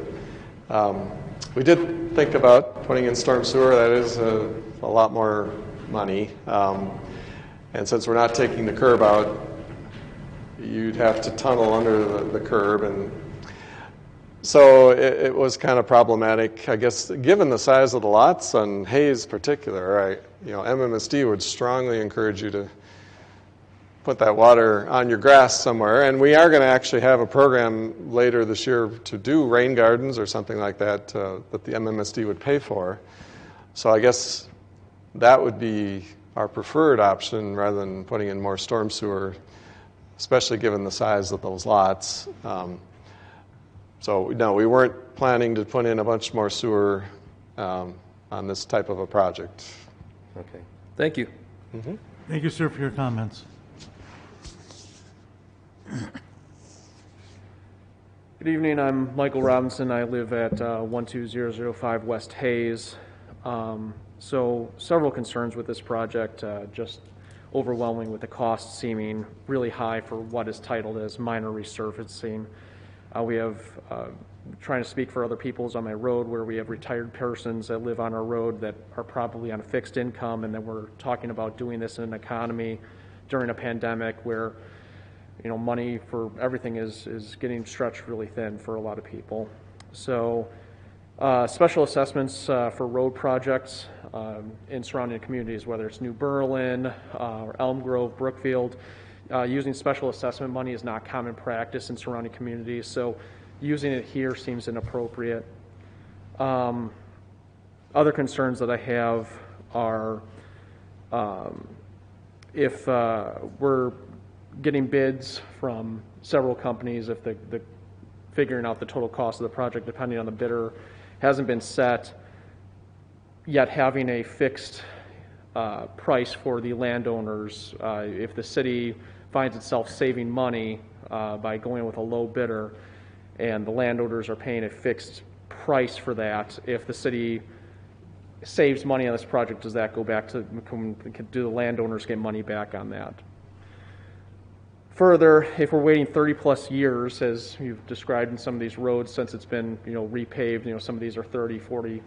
we did think about putting in storm sewer. That is a lot more money. And since we're not taking the curb out, you'd have to tunnel under the curb. And so it was kind of problematic. I guess given the size of the lots on Hayes particular, MMSD would strongly encourage you to put that water on your grass somewhere. And we are going to actually have a program later this year to do rain gardens or something like that that the MMSD would pay for. So I guess that would be our preferred option rather than putting in more storm sewer, especially given the size of those lots. So no, we weren't planning to put in a bunch more sewer on this type of a project. Okay. Thank you. Mm-hmm. Thank you, sir, for your comments. Good evening. I'm Michael Robinson. I live at 12005 West Hayes. So several concerns with this project, just overwhelming with the cost seeming really high for what is titled as minor resurfacing. We have, trying to speak for other peoples on my road, where we have retired persons that live on our road that are probably on a fixed income, and then we're talking about doing this in an economy during a pandemic where money for everything is getting stretched really thin for a lot of people. So special assessments for road projects in surrounding communities, whether it's New Berlin or Elm Grove, Brookfield, using special assessment money is not common practice in surrounding communities, so using it here seems inappropriate. Other concerns that I have are if we're getting bids from several companies, if the figuring out the total cost of the project depending on the bidder hasn't been set, yet having a fixed price for the landowners, if the city finds itself saving money by going with a low bidder and the landowners are paying a fixed price for that, if the city saves money on this project, does that go back to, do the landowners get money back on that? Further, if we're waiting 30 plus years, as you've described in some of these roads, since it's been repaved, some of these are 30, 40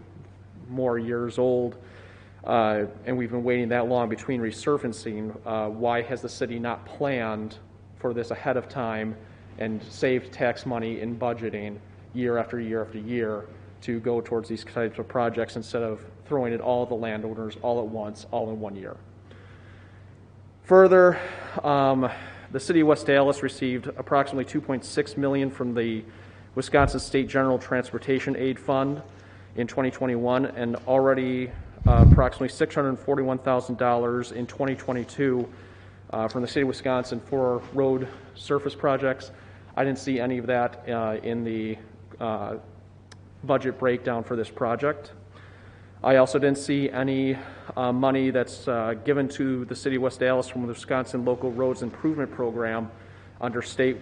more years old, and we've been waiting that long between resurfacing, why has the city not planned for this ahead of time and save tax money in budgeting year after year after year to go towards these types of projects instead of throwing it all at the landowners all at once, all in 1 year. Further, the city of West Allis received approximately $2.6 million from the Wisconsin State General Transportation Aid Fund in 2021, and already approximately $641,000 in 2022 from the state of Wisconsin for road surface projects. I didn't see any of that in the budget breakdown for this project. I also didn't see any money that's given to the city of West Allis from the Wisconsin Local Roads Improvement Program under state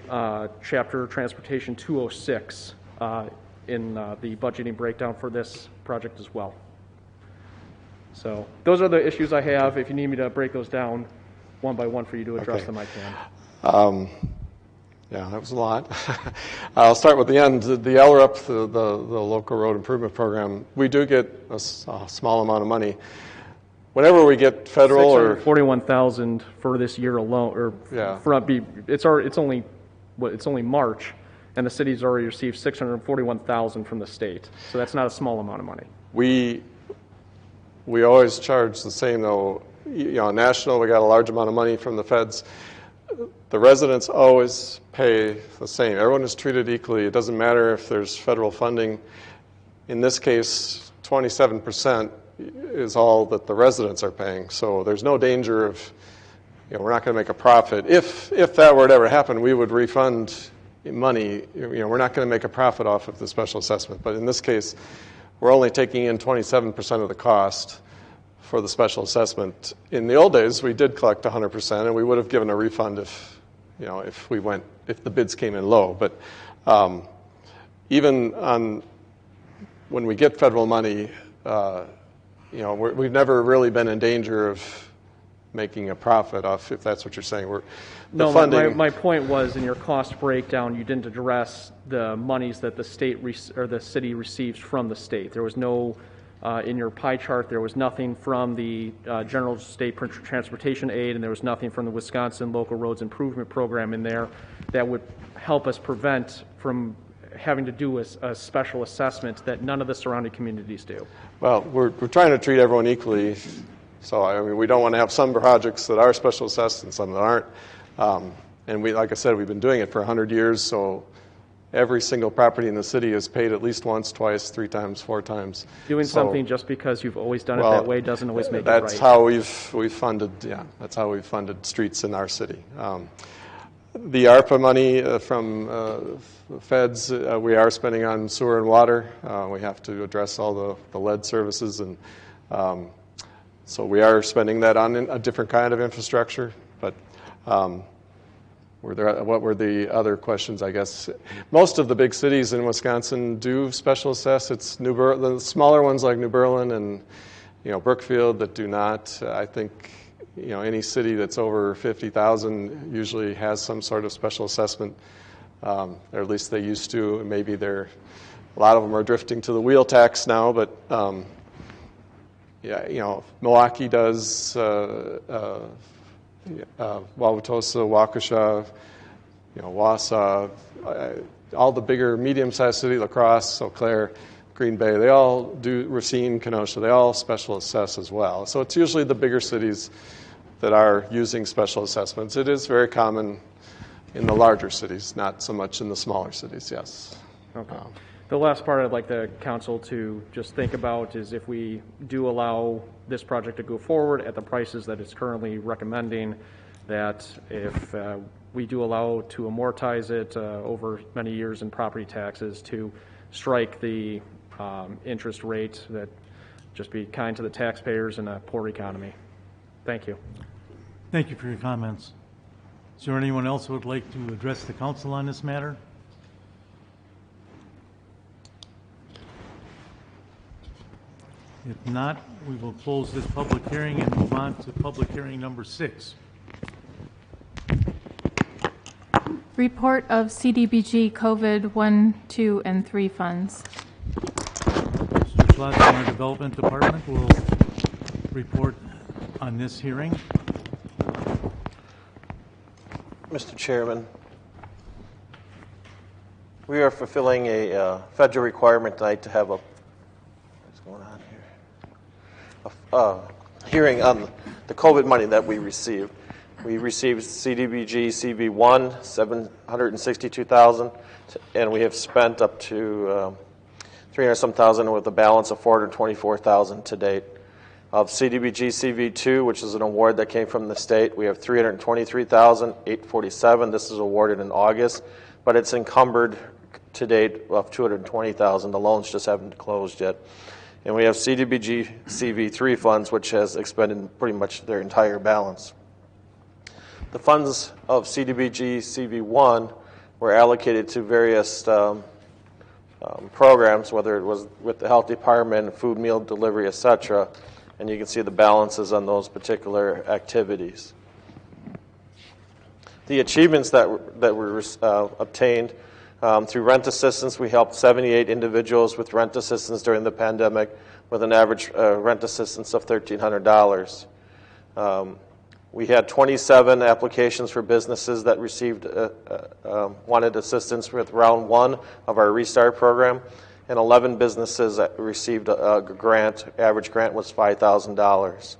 chapter Transportation 206 in the budgeting breakdown for this project as well. So those are the issues I have. If you need me to break those down one by one for you to address them, I can. Yeah, that was a lot. I'll start with the end. The LRIP, the Local Road Improvement Program, we do get a small amount of money. Whenever we get federal or $41,000 for this year alone, or it's only March, and the city's already received $641,000 from the state. So that's not a small amount of money. We always charge the same though. National, we got a large amount of money from the feds. The residents always pay the same. Everyone is treated equally. It doesn't matter if there's federal funding. In this case, 27% is all that the residents are paying. So there's no danger of, we're not going to make a profit. If that were to ever happen, we would refund money. We're not going to make a profit off of the special assessment. But in this case, we're only taking in 27% of the cost for the special assessment. In the old days, we did collect 100%, and we would have given a refund if the bids came in low. But even when we get federal money, we've never really been in danger of making a profit off, if that's what you're saying. My point was, in your cost breakdown, you didn't address the monies that the state or the city receives from the state. There was no in your pie chart, there was nothing from the General State Transportation Aid, and there was nothing from the Wisconsin Local Roads Improvement Program in there that would help us prevent from having to do a special assessment that none of the surrounding communities do. Well, we're trying to treat everyone equally. So we don't want to have some projects that are special assessed and some that aren't. And like I said, we've been doing it for 100 years, so every single property in the city is paid at least once, twice, 3 times, 4 times. Doing something just because you've always done it that way doesn't always make it right. That's how we've funded. Yeah, that's how we've funded streets in our city. The ARPA money from the feds, we are spending on sewer and water. We have to address all the lead services, and so we are spending that on a different kind of infrastructure. But what were the other questions, I guess? Most of the big cities in Wisconsin do special assess. It's the smaller ones like New Berlin and Brookfield that do not. I think any city that's over 50,000 usually has some sort of special assessment, or at least they used to. Maybe a lot of them are drifting to the wheel tax now, but Milwaukee does. Wauwatosa, Waukesha, Wausau, all the bigger medium-sized cities, La Crosse, Eau Claire, Green Bay, they all do, Racine, Kenosha, they all special assess as well. So it's usually the bigger cities that are using special assessments. It is very common in the larger cities, not so much in the smaller cities, yes. Okay. The last part I'd like the council to just think about is if we do allow this project to go forward at the prices that it's currently recommending, that if we do allow to amortize it over many years in property taxes, to strike the interest rate, that just be kind to the taxpayers in a poor economy. Thank you. Thank you for your comments. Is there anyone else who would like to address the council on this matter? If not, we will close this public hearing and move on to public hearing number 6. Report of CDBG COVID 1, 2, and 3 funds. Mr. Schlotz from our Development Department will report on this hearing. Mr. Chairman, We are fulfilling a federal requirement tonight to have what's going on here? Hearing on the COVID money that we received. We received CDBG CV1, $762,000, and we have spent up to $300-some thousand with a balance of $424,000 to date. Of CDBG CV2, which is an award that came from the state, we have $323,847. This is awarded in August, but it's encumbered to date of $220,000. The loans just haven't closed yet. And we have CDBG CV3 funds, which has expended pretty much their entire balance. The funds of CDBG CV1 were allocated to various programs, whether it was with the health department, food meal delivery, etc. And you can see the balances on those particular activities. The achievements that were obtained through rent assistance, we helped 78 individuals with rent assistance during the pandemic with an average rent assistance of $1,300. We had 27 applications for businesses that received wanted assistance with round one of our Restart program, and 11 businesses that received a grant. Average grant was $5,000.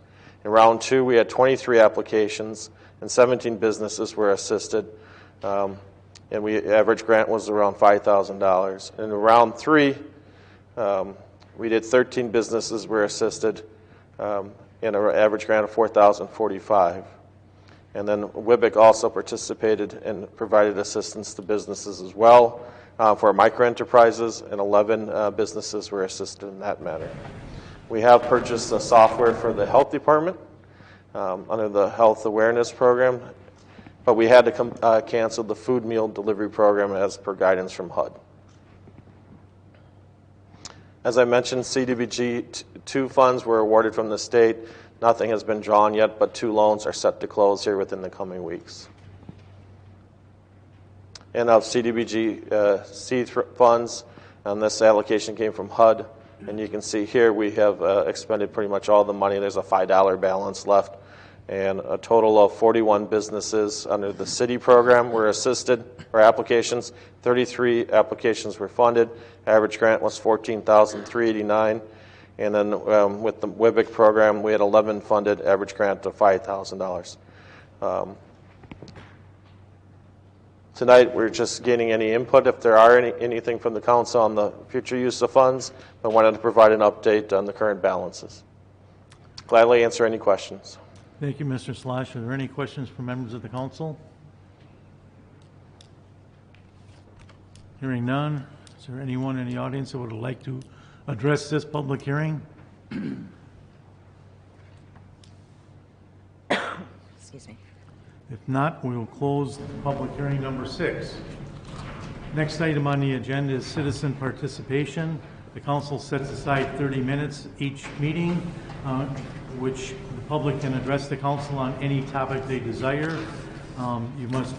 In round two, we had 23 applications, and 17 businesses were assisted, and average grant was around $5,000. In round three, we did 13 businesses were assisted, and an average grant of $4,045. And then WIBIC also participated and provided assistance to businesses as well for microenterprises, and 11 businesses were assisted in that manner. We have purchased a software for the health department under the health awareness program, but we had to cancel the food meal delivery program as per guidance from HUD. As I mentioned, CDBG 2 funds were awarded from the state. Nothing has been drawn yet, but 2 loans are set to close here within the coming weeks. And of CDBG C funds, and this allocation came from HUD. And you can see here we have expended pretty much all the money. There's a $5 balance left. And a total of 41 businesses under the city program were assisted, or applications. 33 applications were funded. Average grant was $14,389. And then with the WIBIC program, we had 11 funded, average grant of $5,000. Tonight, we're just getting any input if there are anything from the council on the future use of funds. I wanted to provide an update on the current balances. Gladly answer any questions. Thank you, Mr. Slash. Are there any questions from members of the council? Hearing none, is there anyone in the audience that would like to address this public hearing? Excuse me. If not, we will close public hearing number 6. Next item on the agenda is citizen participation. The council sets aside 30 minutes each meeting, which the public can address the council on any topic they desire. You must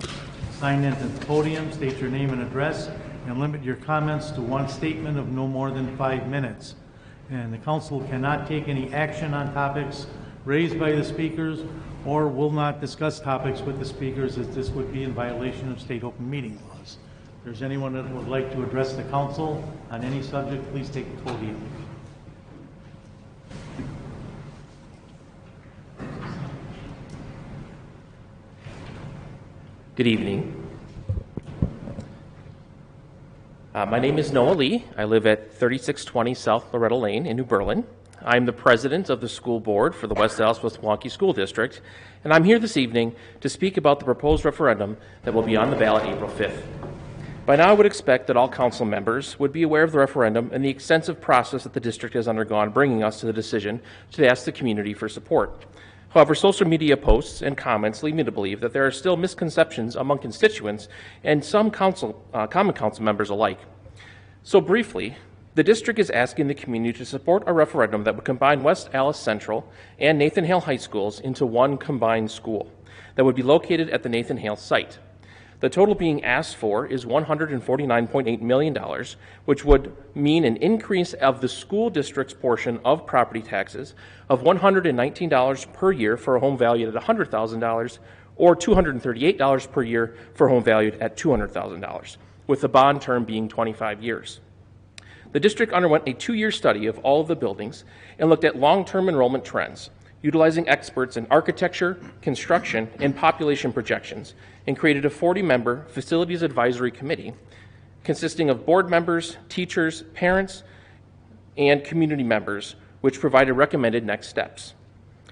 sign in at the podium, state your name and address, and limit your comments to one statement of no more than 5 minutes. And the council cannot take any action on topics raised by the speakers or will not discuss topics with the speakers, as this would be in violation of state open meeting laws. If there's anyone that would like to address the council on any subject, please take the podium. Good evening. My name is Noah Lee. I live at 3620 South Loretta Lane in New Berlin. I'm the president of the school board for the West Allis-West School District, and I'm here this evening to speak about the proposed referendum that will be on the ballot April 5th. By now, I would expect that all council members would be aware of the referendum and the extensive process that the district has undergone, bringing us to the decision to ask the community for support. However, social media posts and comments lead me to believe that there are still misconceptions among constituents and some common council members alike. So briefly, the district is asking the community to support a referendum that would combine West Allis Central and Nathan Hale High Schools into one combined school that would be located at the Nathan Hale site. The total being asked for is $149.8 million, which would mean an increase of the school district's portion of property taxes of $119 per year for a home valued at $100,000 or $238 per year for a home valued at $200,000, with the bond term being 25 years. The district underwent a 2-year study of all of the buildings and looked at long-term enrollment trends, utilizing experts in architecture, construction, and population projections, and created a 40-member Facilities Advisory Committee consisting of board members, teachers, parents, and community members, which provided recommended next steps.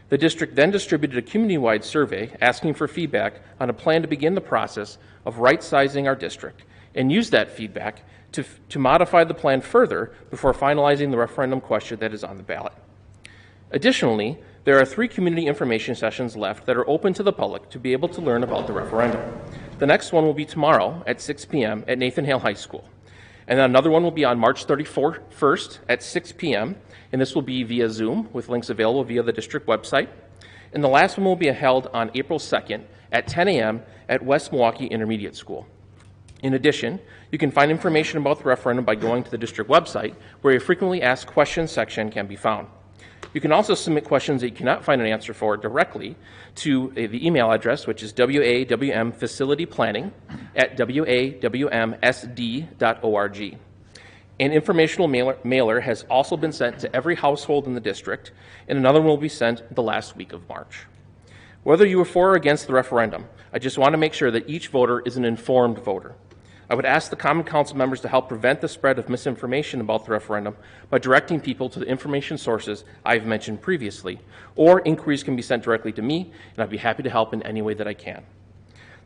The district then distributed a community-wide survey asking for feedback on a plan to begin the process of right-sizing our district, and used that feedback to modify the plan further before finalizing the referendum question that is on the ballot. Additionally, there are 3 community information sessions left that are open to the public to be able to learn about the referendum. The next one will be tomorrow at 6 p.m. at Nathan Hale High School. And then another one will be on March 31st at 6 p.m., and this will be via Zoom with links available via the district website. And the last one will be held on April 2nd at 10 a.m. at West Milwaukee Intermediate School. In addition, you can find information about the referendum by going to the district website, where a frequently asked questions section can be found. You can also submit questions that you cannot find an answer for directly to the email address, which is wawmfacilityplanning@wawmsd.org. An informational mailer has also been sent to every household in the district, and another one will be sent the last week of March. Whether you are for or against the referendum, I just want to make sure that each voter is an informed voter. I would ask the Common Council members to help prevent the spread of misinformation about the referendum by directing people to the information sources I've mentioned previously, or inquiries can be sent directly to me, and I'd be happy to help in any way that I can.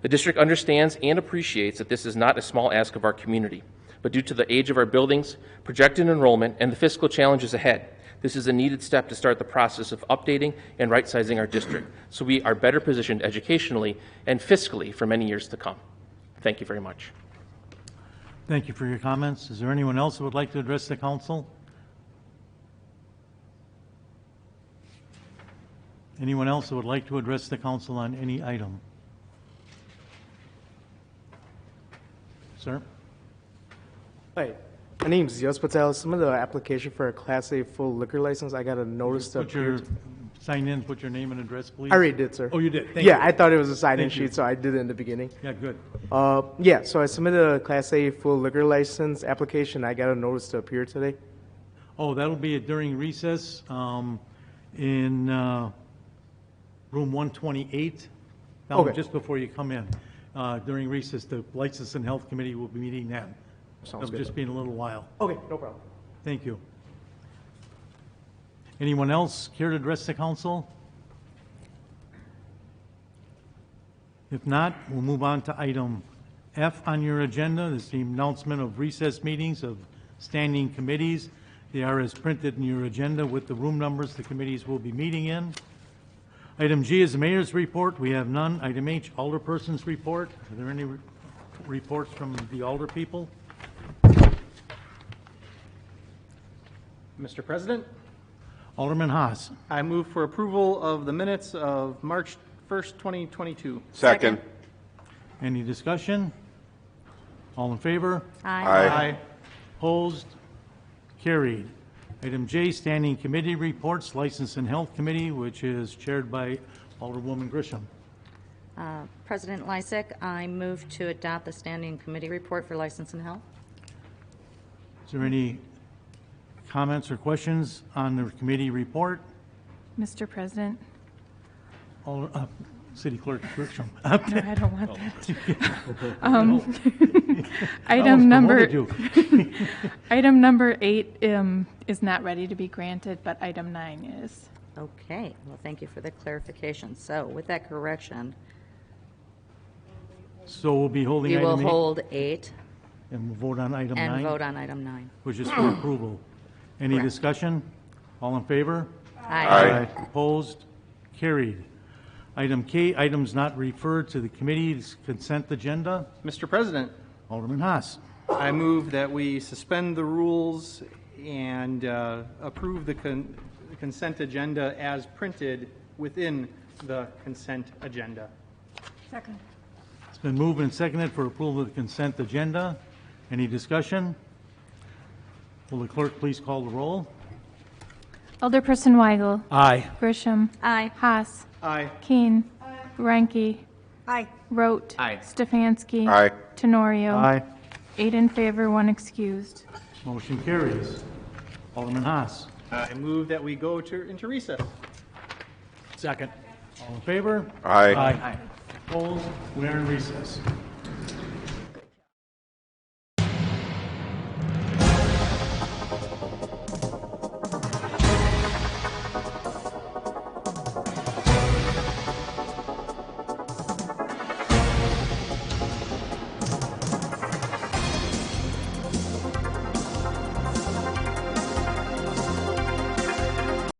The district understands and appreciates that this is not a small ask of our community, but due to the age of our buildings, projected enrollment, and the fiscal challenges ahead, this is a needed step to start the process of updating and right-sizing our district so we are better positioned educationally and fiscally for many years to come. Thank you very much. Thank you for your comments. Is there anyone else who would like to address the council? Anyone else who would like to address the council on any item? Sir? Hi, my name is Yos Patel. I submitted an application for a Class A full liquor license. I got a notice to Sign in, put your name and address, please. I already did, sir. Oh, you did? Thank you. I thought it was a sign-in Thank you. sheet, so I did it in the beginning. Yeah, good. So I submitted a Class A full liquor license application. I got a notice to appear today. Oh, that'll be during recess in room 128. Okay. Just before you come in. During recess, the License and Health Committee will be meeting then. Sounds It'll good. just be in a little while. Okay, no problem. Thank you. Anyone else care to address the council? If not, we'll move on to item F on your agenda. This is the announcement of recess meetings of standing committees. They are as printed in your agenda with the room numbers the committees will be meeting in. Item G is the mayor's report. We have none. Item H, alderperson's report. Are there any reports from the alder people? Mr. President, Alderman Haas. I move for approval of the minutes of March 1st, 2022. Second. Any discussion? All in favor? Aye. Opposed? Carried. Item J, standing committee reports, License and Health Committee, which is chaired by Alderwoman Grisham. President Lysick, I move to adopt the standing committee report for License and Health. Is there any comments or questions on the committee report? Mr. President? City Clerk Grisham. No, I don't want that. Item number 8 is not ready to be granted, but item 9 is. Okay, well, thank you for the clarification. So with that correction, So we'll be holding we will item 8. hold 8 And we'll vote on item 9? and vote on item 9. Which is for approval. Any Correct. discussion? All in favor? Aye. Opposed? Carried. Item K, items not referred to the committee's consent agenda. Mr. President, Alderman Haas. I move that we suspend the rules and approve the consent agenda as printed within the consent agenda. Second. It's been moved and seconded for approval of the consent agenda. Any discussion? Will the clerk please call the roll? Alderperson Weigel. Aye. Grisham. Aye. Haas. Aye. Keen. Reinke. Aye. Rote. Aye. Stefanski. Aye. Tenorio. Aye. 8 in favor, 1 excused. Motion carries. Alderman Haas. I move that we go into recess. Second. All in favor? Aye. Aye. Opposed? We are in recess.